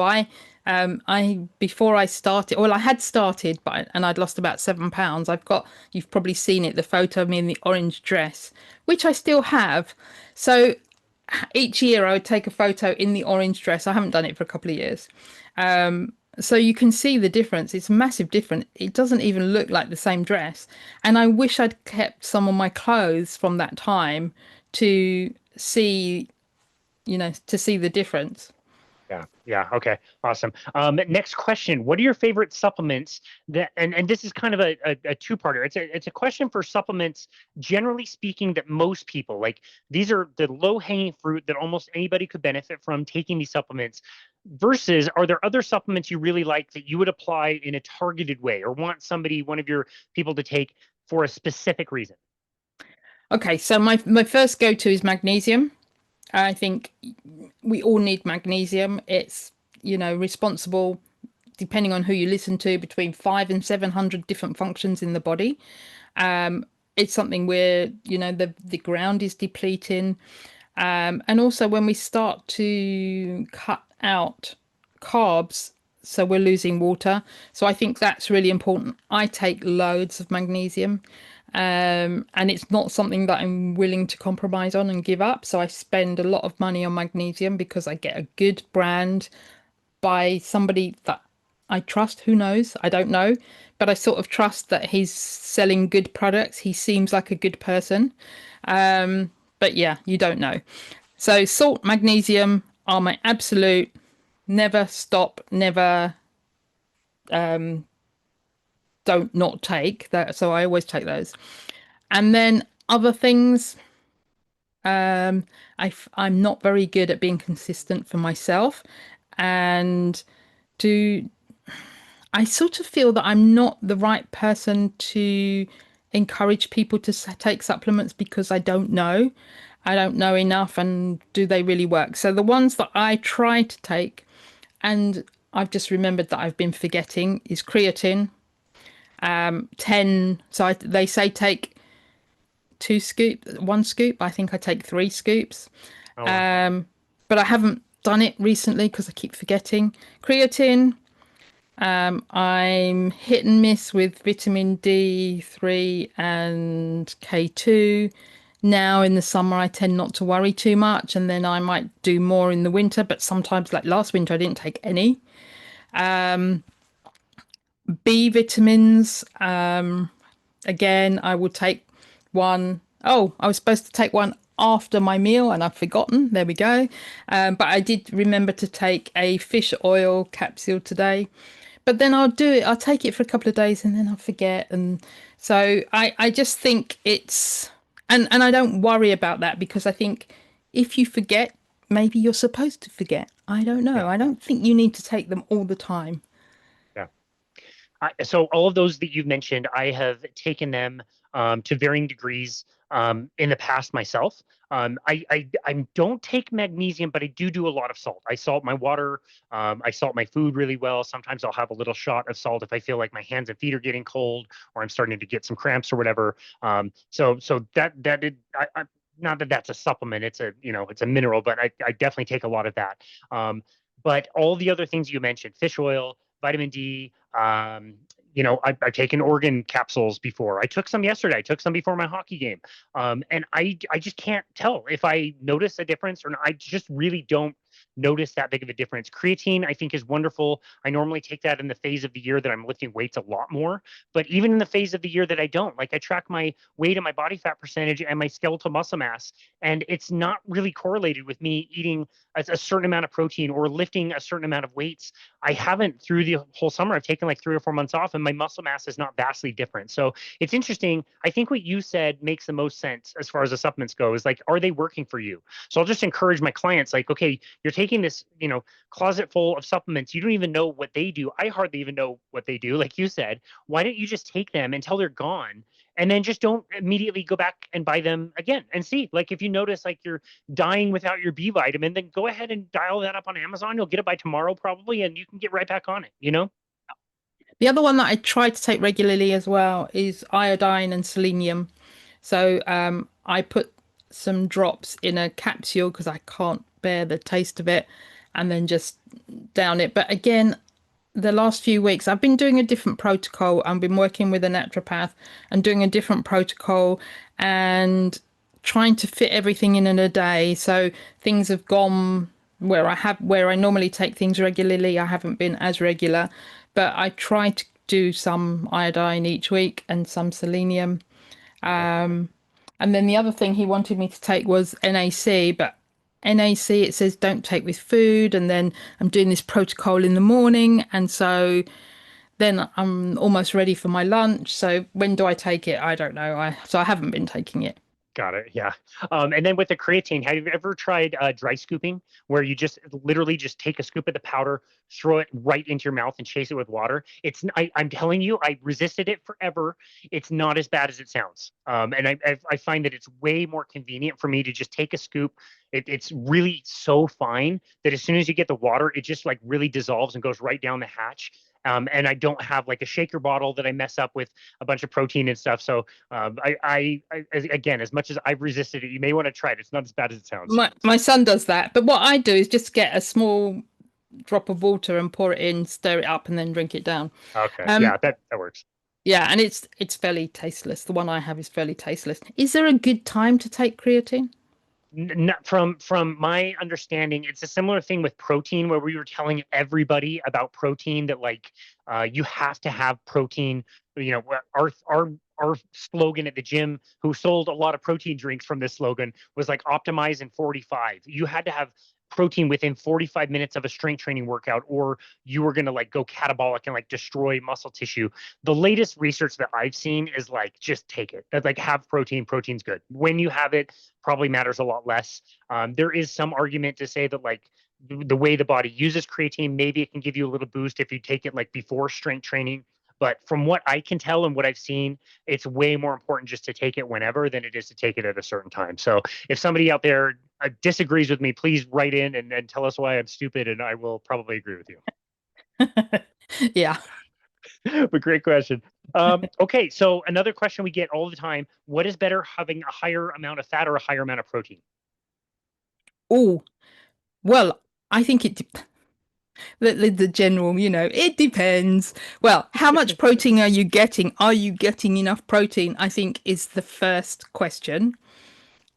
before I started, well, I had started, and I'd lost about 7 pounds. You've probably seen it, the photo of me in the orange dress, which I still have. So each year I would take a photo in the orange dress. I haven't done it for a couple of years. So you can see the difference. It's a massive difference. It doesn't even look like the same dress. And I wish I'd kept some of my clothes from that time to see, to see the difference. Yeah. Yeah. Okay. Awesome. Next question. What are your favorite supplements and this is kind of a two-parter. It's a question for supplements, generally speaking, that most people like. These are the low-hanging fruit that almost anybody could benefit from taking these supplements. Versus, are there other supplements you really like that you would apply in a targeted way or want one of your people to take for a specific reason? Okay. So my first go-to is magnesium. I think we all need magnesium. It's, responsible, depending on who you listen to, between 500 and 700 different functions in the body. It's something where, the ground is depleting. And also when we start to cut out carbs, so we're losing water. So I think that's really important. I take loads of magnesium. And it's not something that I'm willing to compromise on and give up. So I spend a lot of money on magnesium because I get a good brand by somebody that I trust. Who knows? I don't know. But I sort of trust that he's selling good products. He seems like a good person. But yeah, you don't know. So salt, magnesium are my absolute never stop, never don't not take that. So I always take those. And then other things, I'm not very good at being consistent for myself, and I sort of feel that I'm not the right person to encourage people to take supplements because I don't know. I don't know enough, and do they really work? So the ones that I try to take, and I've just remembered that I've been forgetting, is creatine. 10. So they say take 1 scoop. I think I take 3 scoops. Oh, wow. But I haven't done it recently because I keep forgetting. Creatine. I'm hit and miss with vitamin D3 and K2. Now in the summer, I tend not to worry too much, and then I might do more in the winter. But sometimes, like last winter, I didn't take any. B vitamins. Again, I will take one. Oh, I was supposed to take one after my meal and I've forgotten. There we go. But I did remember to take a fish oil capsule today. But then I'll take it for a couple of days and then I'll forget. And so I just think and I don't worry about that because I think if you forget, maybe you're supposed to forget. I don't know. Yeah. I don't think you need to take them all the time. Yeah. So all of those that you've mentioned, I have taken them to varying degrees in the past myself. I don't take magnesium, but I do a lot of salt. I salt my water. I salt my food really well. Sometimes I'll have a little shot of salt if I feel like my hands and feet are getting cold or I'm starting to get some cramps or whatever. So not that that's a supplement. It's a mineral, but I definitely take a lot of that. But all the other things you mentioned, fish oil, vitamin D, I've taken organ capsules before. I took some yesterday. I took some before my hockey game. And I just can't tell if I notice a difference or not. I just really don't notice that big of a difference. Creatine, I think, is wonderful. I normally take that in the phase of the year that I'm lifting weights a lot more. But even in the phase of the year that I don't, like I track my weight and my body fat percentage and my skeletal muscle mass, and it's not really correlated with me eating a certain amount of protein or lifting a certain amount of weights. I haven't through the whole summer. I've taken like 3 or 4 months off and my muscle mass is not vastly different. So it's interesting. I think what you said makes the most sense as far as the supplements go is like, are they working for you? So I'll just encourage my clients like, okay, you're taking this, closet full of supplements. You don't even know what they do. I hardly even know what they do. Like you said, why don't you just take them until they're gone? and then just don't immediately go back and buy them again and see. Like if you notice like you're dying without your B vitamin, then go ahead and dial that up on Amazon. You'll get it by tomorrow probably, and you can get right back on it, you know? The other one that I try to take regularly as well is iodine and selenium. So I put some drops in a capsule because I can't bear the taste of it, and then just down it. But again, the last few weeks I've been doing a different protocol. I've been working with a naturopath and doing a different protocol and trying to fit everything in a day. So things have gone where I normally take things regularly, I haven't been as regular, but I try to do some iodine each week and some selenium. And then the other thing he wanted me to take was NAC, but NAC, it says don't take with food. And then I'm doing this protocol in the morning. And so then I'm almost ready for my lunch. So when do I take it? I don't know. So I haven't been taking it. Got it. Yeah. And then with the creatine, have you ever tried dry scooping, where you just literally just take a scoop of the powder, throw it right into your mouth, and chase it with water? I'm telling you, I resisted it forever. It's not as bad as it sounds. And I find that it's way more convenient for me to just take a scoop. It's really so fine that as soon as you get the water, it just like really dissolves and goes right down the hatch. And I don't have like a shaker bottle that I mess up with a bunch of protein and stuff. So again, as much as I've resisted it, you may want to try it. It's not as bad as it sounds. My son does that, but what I do is just get a small drop of water and pour it in, stir it up, and then drink it down. Okay, yeah, that works. Yeah, and it's fairly tasteless. The one I have is fairly tasteless. Is there a good time to take creatine? From my understanding, it's a similar thing with protein, where we were telling everybody about protein that like you have to have protein. You know, our slogan at the gym, who sold a lot of protein drinks from this slogan, was like optimize in 45. You had to have protein within 45 minutes of a strength training workout, or you were going to like go catabolic and like destroy muscle tissue. The latest research that I've seen is like just take it. Like have protein. Protein's good. When you have it, probably matters a lot less. There is some argument to say that like the way the body uses creatine, maybe it can give you a little boost if you take it like before strength training. But from what I can tell and what I've seen, it's way more important just to take it whenever than it is to take it at a certain time. So if somebody out there disagrees with me, please write in and tell us why I'm stupid, and I will probably agree with you. Yeah. But great question. Okay, so another question we get all the time: what is better, having a higher amount of fat or a higher amount of protein? Oh, well, I think the general, it depends. Well, how much protein are you getting? Are you getting enough protein? I think is the first question.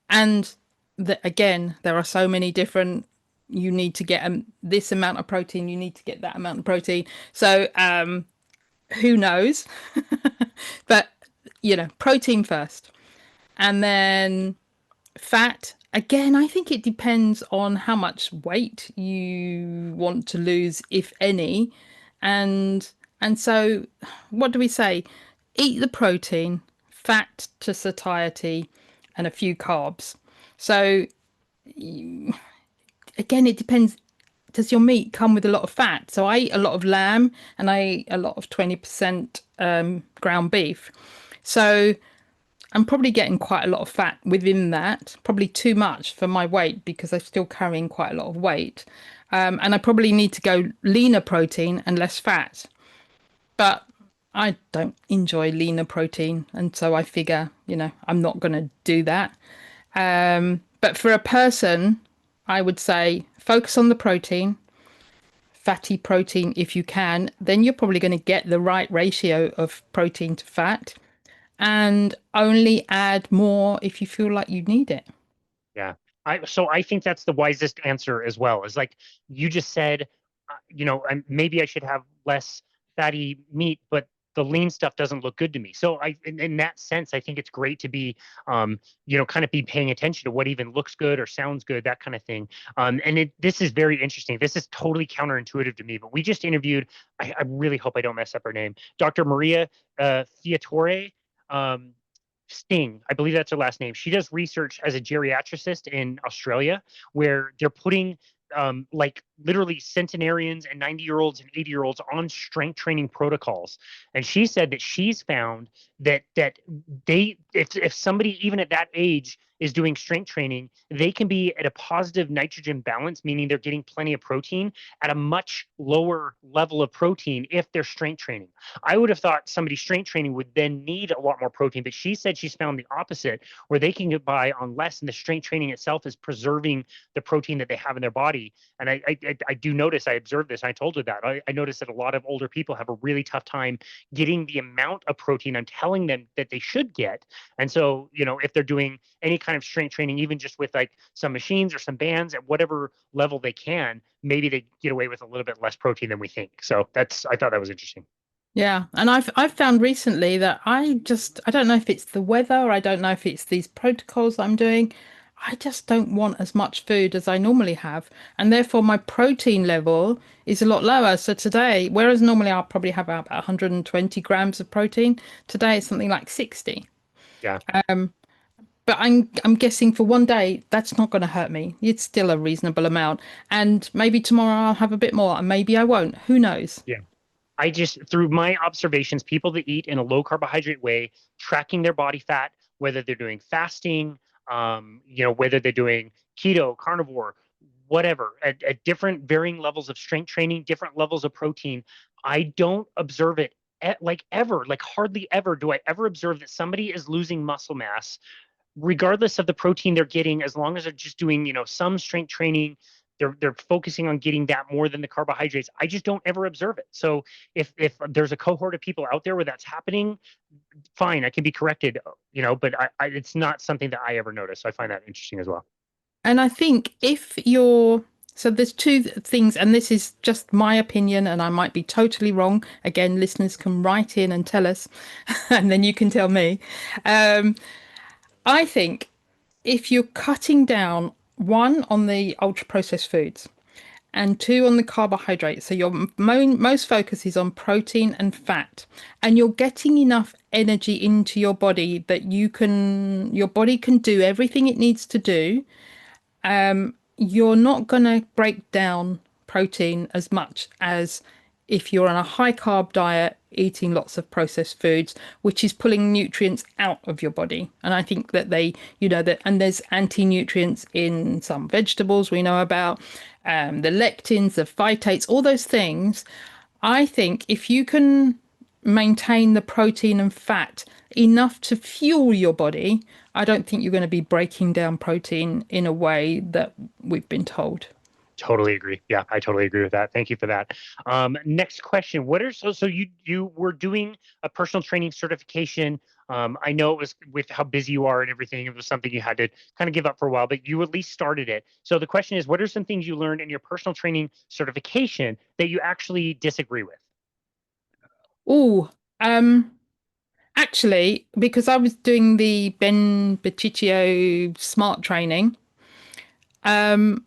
And again, there are so many different, you need to get this amount of protein, you need to get that amount of protein. So who knows? But, protein first. And then fat. Again, I think it depends on how much weight you want to lose, if any. And so what do we say? Eat the protein, fat to satiety, and a few carbs. So again, it depends. Does your meat come with a lot of fat? So I eat a lot of lamb and I eat a lot of 20% ground beef. So I'm probably getting quite a lot of fat within that, probably too much for my weight because I'm still carrying quite a lot of weight. And I probably need to go leaner protein and less fat. But I don't enjoy leaner protein. And so I figure, I'm not going to do that. But for a person, I would say focus on the protein, fatty protein if you can. Then you're probably going to get the right ratio of protein to fat. And only add more if you feel like you need it. Yeah. So I think that's the wisest answer as well. Is like you just said, maybe I should have less fatty meat, but the lean stuff doesn't look good to me. So in that sense, I think it's great to be, kind of be paying attention to what even looks good or sounds good, that kind of thing. And this is very interesting. This is totally counterintuitive to me, but we just interviewed, I really hope I don't mess up her name, Dr. Maria Fiatore. Sting, I believe that's her last name. She does research as a geriatricist in Australia, where they're putting like literally centenarians and 90-year-olds and 80-year-olds on strength training protocols. And she said that she's found that they, if somebody even at that age is doing strength training, they can be at a positive nitrogen balance, meaning they're getting plenty of protein at a much lower level of protein if they're strength training. I would have thought somebody strength training would then need a lot more protein, but she said she's found the opposite, where they can get by on less, and the strength training itself is preserving the protein that they have in their body. And I do notice, I observed this, and I told her that. I noticed that a lot of older people have a really tough time getting the amount of protein I'm telling them that they should get. And so, if they're doing any kind of strength training, even just with like some machines or some bands at whatever level they can, maybe they get away with a little bit less protein than we think. So I thought that was interesting. Yeah, and I've found recently that I don't know if it's the weather, or I don't know if it's these protocols I'm doing. I just don't want as much food as I normally have, and therefore my protein level is a lot lower. So today, whereas normally I'll probably have about 120 grams of protein, today it's something like 60. Yeah. But I'm guessing for one day that's not going to hurt me. It's still a reasonable amount, and maybe tomorrow I'll have a bit more, and maybe I won't. Who knows? Yeah. I just, through my observations, people that eat in a low carbohydrate way, tracking their body fat, whether they're doing fasting, whether they're doing keto, carnivore, whatever, at different varying levels of strength training, different levels of protein, I don't observe it like ever, like hardly ever do I ever observe that somebody is losing muscle mass, regardless of the protein they're getting, as long as they're just doing, some strength training. They're focusing on getting that more than the carbohydrates. I just don't ever observe it. So if there's a cohort of people out there where that's happening, fine, I can be corrected, but it's not something that I ever notice. So I find that interesting as well. And I think if you're, so there's two things, and this is just my opinion, and I might be totally wrong. Again, listeners can write in and tell us, and then you can tell me. Um, I think if you're cutting down, one, on the ultra processed foods, and two, on the carbohydrates, so your most focus is on protein and fat, and you're getting enough energy into your body that your body can do everything it needs to do. You're not going to break down protein as much as if you're on a high carb diet, eating lots of processed foods, which is pulling nutrients out of your body. And I think that and there's anti-nutrients in some vegetables we know about, the lectins, the phytates, all those things. I think if you can maintain the protein and fat enough to fuel your body, I don't think you're going to be breaking down protein in a way that we've been told. Totally agree. Yeah, I totally agree with that. Thank you for that. Next question. So you were doing a personal training certification. I know it was, with how busy you are and everything, it was something you had to kind of give up for a while, but you at least started it. So the question is, what are some things you learned in your personal training certification that you actually disagree with? Oh, actually, because I was doing the Ben Baciccio smart training, um,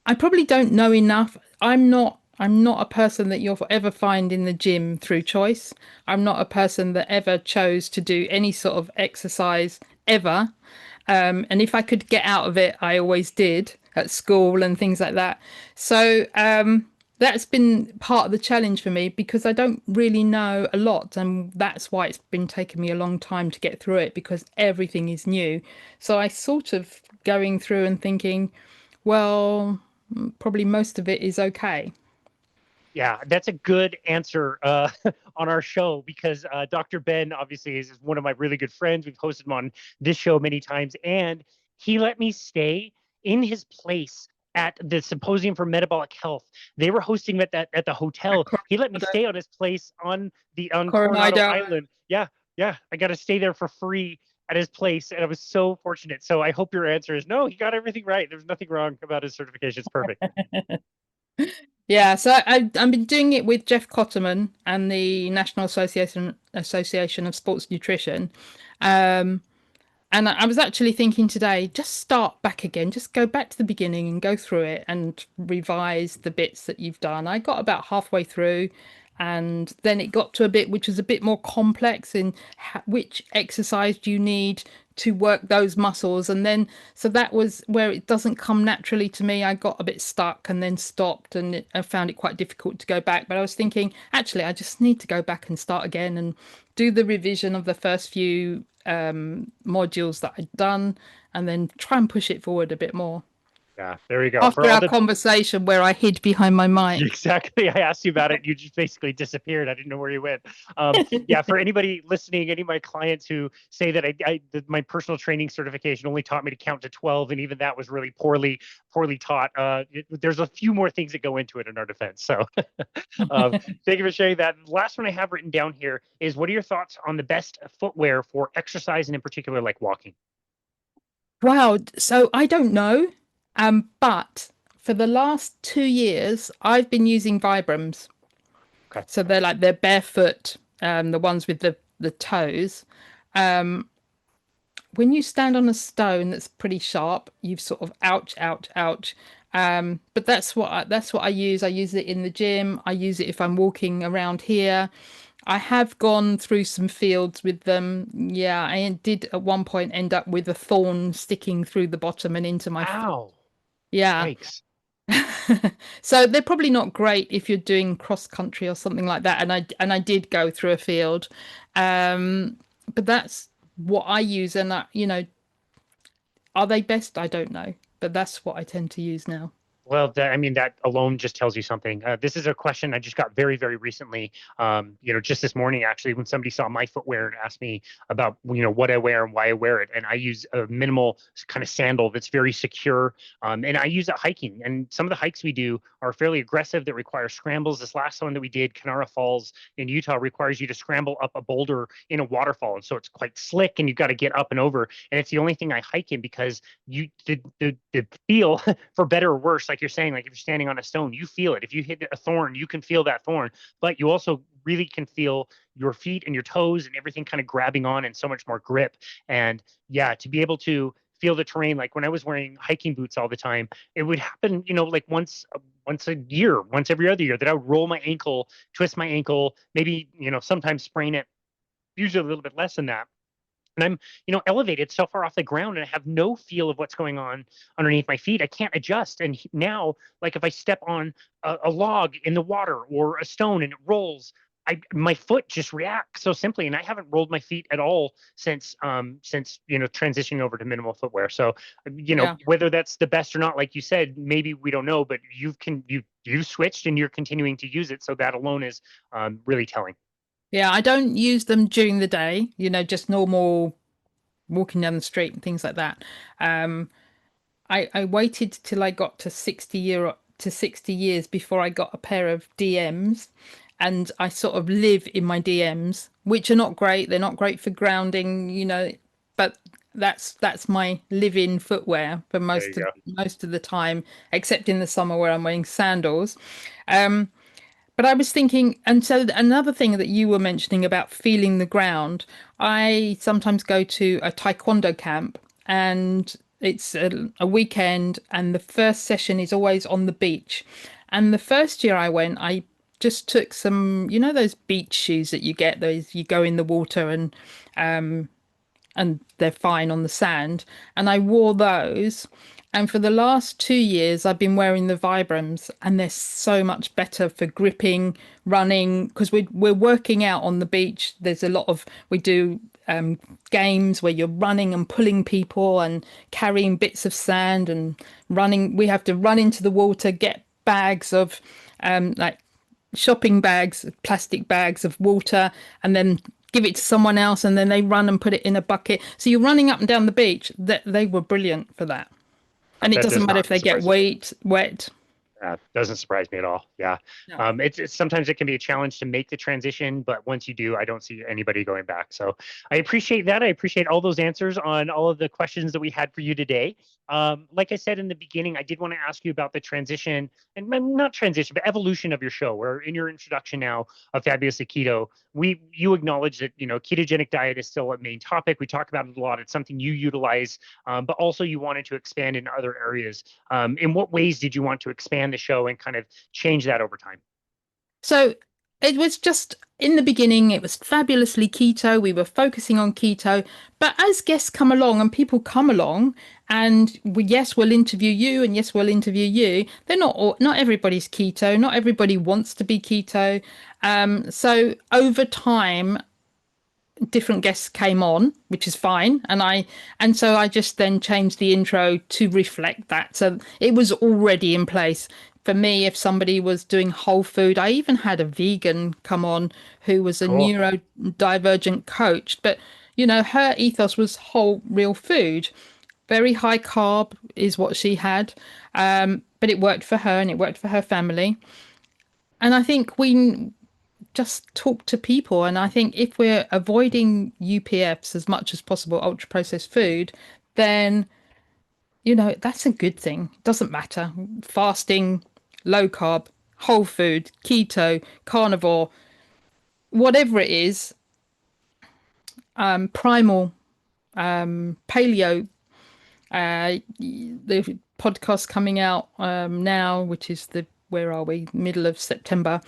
I probably don't know enough. I'm not a person that you'll ever find in the gym through choice. I'm not a person that ever chose to do any sort of exercise ever. And if I could get out of it, I always did at school and things like that. So that's been part of the challenge for me, because I don't really know a lot, and that's why it's been taking me a long time to get through it, because everything is new. So I sort of going through and thinking, well, probably most of it is okay. Yeah, that's a good answer on our show, because Dr. Ben obviously is one of my really good friends. We've hosted him on this show many times, and he let me stay in his place at the Symposium for Metabolic Health. They were hosting at the hotel. He let me stay on his place on Coronado Coronado. Island. Yeah, yeah, I got to stay there for free at his place, and I was so fortunate. So I hope your answer is no. He got everything right. There's nothing wrong about his certification. It's perfect. Yeah, so I've been doing it with Jeff Cotterman and the National Association of Sports Nutrition. Um, and I was actually thinking today, just start back again, just go back to the beginning and go through it and revise the bits that you've done. I got about halfway through, and then it got to a bit which was a bit more complex in which exercise do you need to work those muscles. And then, so that was where it doesn't come naturally to me. I got a bit stuck and then stopped, and I found it quite difficult to go back. But I was thinking, actually, I just need to go back and start again and do the revision of the first few modules that I'd done, and then try and push it forward a bit more. Yeah, there you go. After our conversation where I hid behind my mic. Exactly. I asked you about it. You just basically disappeared. I didn't know where you went. Yeah, for anybody listening, any of my clients who say that my personal training certification only taught me to count to 12, and even that was really poorly taught. There's a few more things that go into it in our defense. So thank you for sharing that. Last one I have written down here is, what are your thoughts on the best footwear for exercise, and in particular, like walking? Wow. So I don't know. But for the last 2 years, I've been using Vibrams. Okay. So they're barefoot, the ones with the toes. When you stand on a stone that's pretty sharp, you've sort of ouch, ouch, ouch. But that's what I use. I use it in the gym. I use it if I'm walking around here. I have gone through some fields with them. Yeah, I did at one point end up with a thorn sticking through the bottom and into my foot. Ow. Yeah. Yikes. So they're probably not great if you're doing cross country or something like that. And I did go through a field. But that's what I use. And are they best? I don't know. But that's what I tend to use now. Well, I mean, that alone just tells you something. This is a question I just got very, very recently. Just this morning, actually, when somebody saw my footwear and asked me about, what I wear and why I wear it. And I use a minimal kind of sandal that's very secure. And I use it hiking. And some of the hikes we do are fairly aggressive, that require scrambles. This last one that we did, Kanara Falls in Utah, requires you to scramble up a boulder in a waterfall. And so it's quite slick, and you've got to get up and over. And it's the only thing I hike in, because the feel, for better or worse, like you're saying, like if you're standing on a stone, you feel it. If you hit a thorn, you can feel that thorn, but you also really can feel your feet and your toes and everything kind of grabbing on, and so much more grip. And yeah, to be able to feel the terrain, like when I was wearing hiking boots all the time, it would happen, like once a year, once every other year, that I would roll my ankle, twist my ankle, maybe, sometimes sprain it, usually a little bit less than that. And I'm, elevated so far off the ground, and I have no feel of what's going on underneath my feet. I can't adjust. And now, like if I step on a log in the water or a stone and it rolls, my foot just reacts so simply. And I haven't rolled my feet at all since transitioning over to minimal footwear. So, Yeah. whether that's the best or not, like you said, maybe we don't know, but you've switched and you're continuing to use it. So that alone is really telling. Yeah, I don't use them during the day, just normal walking down the street and things like that. I waited till I got to 60 years before I got a pair of DMs, and I sort of live in my DMs, which are not great. They're not great for grounding, but that's my live-in footwear for most of the time, except in the summer where I'm wearing sandals. But I was thinking, and so another thing that you were mentioning about feeling the ground, I sometimes go to a taekwondo camp, and it's a weekend, and the first session is always on the beach. And the first year I went, I just took some, those beach shoes that you get, those you go in the water and they're fine on the sand. And I wore those. And for the last 2 years, I've been wearing the Vibrams, and they're so much better for gripping, running, because we're working out on the beach. There's a lot of, we do games where you're running and pulling people and carrying bits of sand and running. We have to run into the water, get bags of like shopping bags, plastic bags of water, and then give it to someone else, and then they run and put it in a bucket. So you're running up and down the beach. They were brilliant for that. And it That does doesn't matter not if they get surprise me. wet. Doesn't surprise me at all. Yeah. No. It's sometimes it can be a challenge to make the transition, but once you do, I don't see anybody going back. So I appreciate that. I appreciate all those answers on all of the questions that we had for you today. Like I said in the beginning, I did want to ask you about the transition, and not transition, but evolution of your show. Where in your introduction now of Fabulously Keto, you acknowledge that ketogenic diet is still a main topic. We talk about it a lot. It's something you utilize, but also you wanted to expand in other areas. In what ways did you want to expand the show and kind of change that over time? So It was just in the beginning, it was fabulously keto. We were focusing on keto. But as guests come along and people come along, and yes, we'll interview you, and yes, we'll interview you. They're not all, not everybody's keto. Not everybody wants to be keto. So over time, different guests came on, which is fine. And so I just then changed the intro to reflect that. So it was already in place. For me, if somebody was doing whole food, I even had a vegan come on who was a Cool. neurodivergent coach, but her ethos was whole real food. Very high carb is what she had. But it worked for her and it worked for her family. And I think we just talk to people. And I think if we're avoiding UPFs as much as possible, ultra processed food, then, that's a good thing. It doesn't matter. Fasting, low carb, whole food, keto, carnivore, whatever it is, primal, paleo, the podcast coming out now, which is where are we? Middle of September,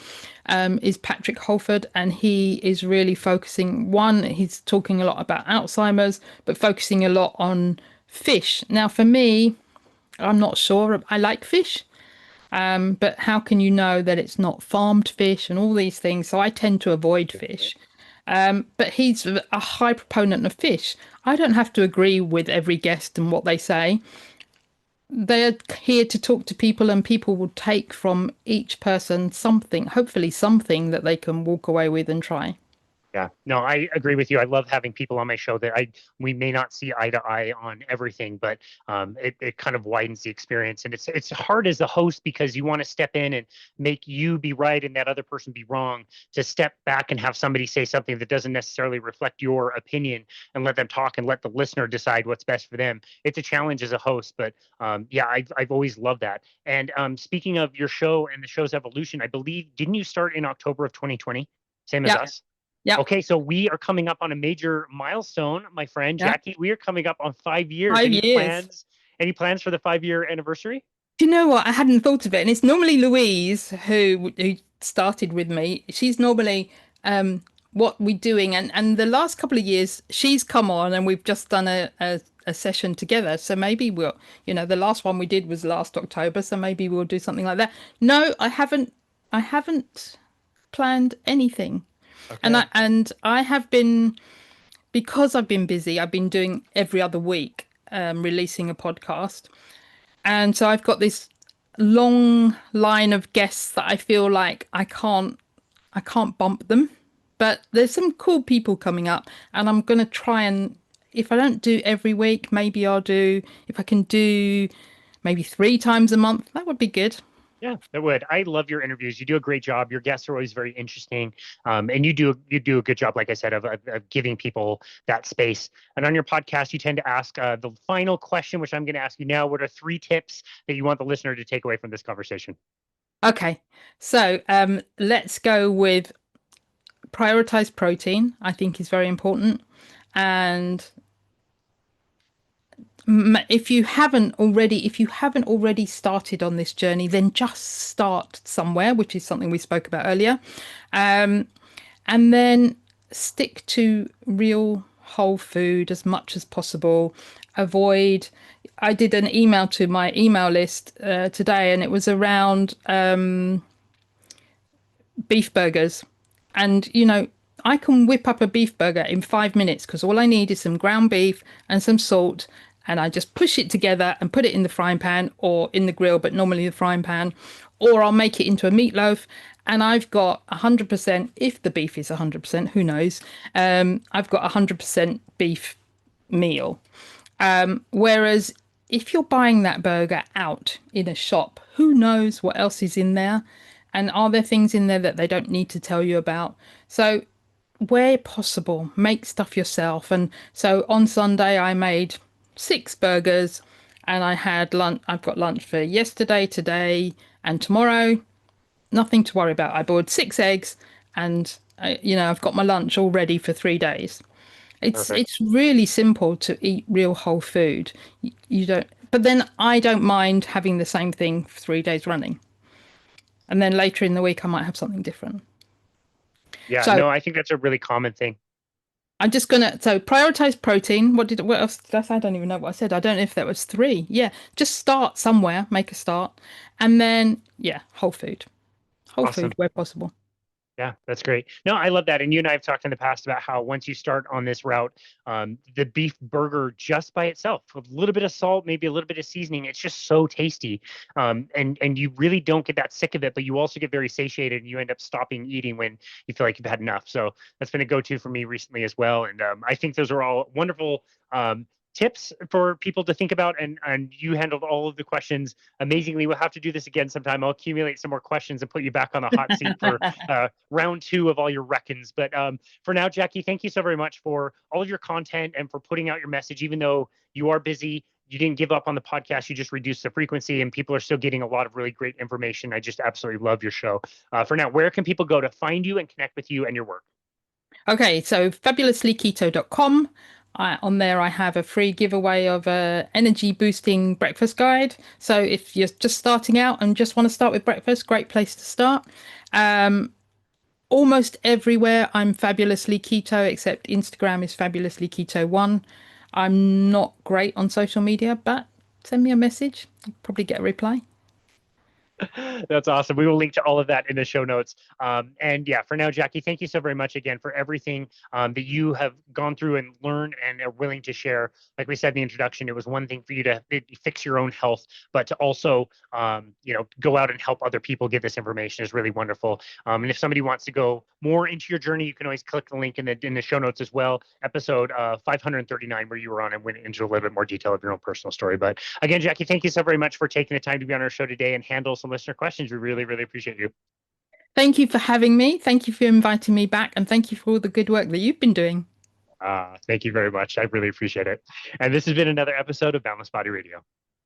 is Patrick Holford, and he is really focusing. He's talking a lot about Alzheimer's, but focusing a lot on fish. Now, for me, I'm not sure. I like fish, but how can you know that it's not farmed fish and all these things? So I tend to avoid fish. But he's a high proponent of fish. I don't have to agree with every guest and what they say. They're here to talk to people, and people will take from each person something, hopefully something that they can walk away with and try. Yeah, no, I agree with you. I love having people on my show that we may not see eye to eye on everything, but it kind of widens the experience. And it's hard as a host because you want to step in and make you be right and that other person be wrong, to step back and have somebody say something that doesn't necessarily reflect your opinion and let them talk and let the listener decide what's best for them. It's a challenge as a host, but yeah, I've always loved that. And speaking of your show and the show's evolution, I believe, didn't you start in October of 2020? Same as Yeah. us? Yeah. Okay, so we are coming up on a major milestone, my friend Yeah. Jackie. We are coming up on 5 years. 5 years. Any plans for the 5-year anniversary? Do you know what? I hadn't thought of it. And it's normally Louise who started with me. She's normally what we're doing. And the last couple of years, she's come on and we've just done a session together. So maybe the last one we did was last October. So maybe we'll do something like that. No, I haven't planned anything. Okay. And I have been, because I've been busy, I've been doing every other week, releasing a podcast. And so I've got this long line of guests that I feel like I can't bump them. But there's some cool people coming up, and I'm going to try, and if I don't do every week, maybe if I can do maybe 3 times a month, that would be good. Yeah, that would. I love your interviews. You do a great job. Your guests are always very interesting, and you do a good job, like I said, of giving people that space. And on your podcast, you tend to ask the final question, which I'm going to ask you now. What are 3 tips that you want the listener to take away from this conversation? Okay, so let's go with prioritize protein. I think is very important, and if you haven't already started on this journey, then just start somewhere, which is something we spoke about earlier, and then stick to real whole food as much as possible. I did an email to my email list today, and it was around beef burgers. And I can whip up a beef burger in 5 minutes because all I need is some ground beef and some salt, and I just push it together and put it in the frying pan or in the grill, but normally the frying pan, or I'll make it into a meatloaf. And I've got 100%, if the beef is 100%, who knows? I've got 100% beef meal. Whereas if you're buying that burger out in a shop, who knows what else is in there? And are there things in there that they don't need to tell you about? So where possible, make stuff yourself. And so on Sunday, I made 6 burgers, and I had lunch. I've got lunch for yesterday, today, and tomorrow. Nothing to worry about. I boiled 6 eggs, and I've got my lunch all ready for 3 days. It's really simple to eat real whole food. You don't, but then I don't mind having the same thing for 3 days running, and then later in the week I might have something different. Yeah, So no, I think that's a really common thing. I'm just gonna prioritize protein. What else did I say? I don't even know what I said. I don't know if that was three. Yeah, just start somewhere, make a start, and then yeah, whole food Awesome. where possible. Yeah, that's great. No, I love that. And you and I have talked in the past about how once you start on this route, the beef burger just by itself, with a little bit of salt, maybe a little bit of seasoning, it's just so tasty. And you really don't get that sick of it, but you also get very satiated, and you end up stopping eating when you feel like you've had enough. So that's been a go-to for me recently as well. And I think those are all wonderful tips for people to think about. And you handled all of the questions amazingly. We'll have to do this again sometime. I'll accumulate some more questions and put you back on the hot seat for round two of all your reckons. But for now, Jackie, thank you so very much for all of your content and for putting out your message. Even though you are busy, you didn't give up on the podcast. You just reduced the frequency, and people are still getting a lot of really great information. I just absolutely love your show. For now, where can people go to find you and connect with you and your work? Okay, so fabulouslyketo.com. On there, I have a free giveaway of a energy boosting breakfast guide. So if you're just starting out and just want to start with breakfast, great place to start. Um, Almost everywhere, I'm fabulously keto, except Instagram is fabulously keto one. I'm not great on social media, but send me a message. I'll probably get a reply. That's awesome. We will link to all of that in the show notes. And yeah, for now, Jackie, thank you so very much again for everything that you have gone through and learned and are willing to share. Like we said in the introduction, it was one thing for you to fix your own health, but to also, go out and help other people get this information is really wonderful. And if somebody wants to go more into your journey, you can always click the link in the show notes as well. Episode 539, where you were on and went into a little bit more detail of your own personal story. But again, Jackie, thank you so very much for taking the time to be on our show today and handle some listener questions. We really, really appreciate you. Thank you for having me. Thank you for inviting me back. And thank you for all the good work that you've been doing. Thank you very much. I really appreciate it. And this has been another episode of Boundless Body Radio.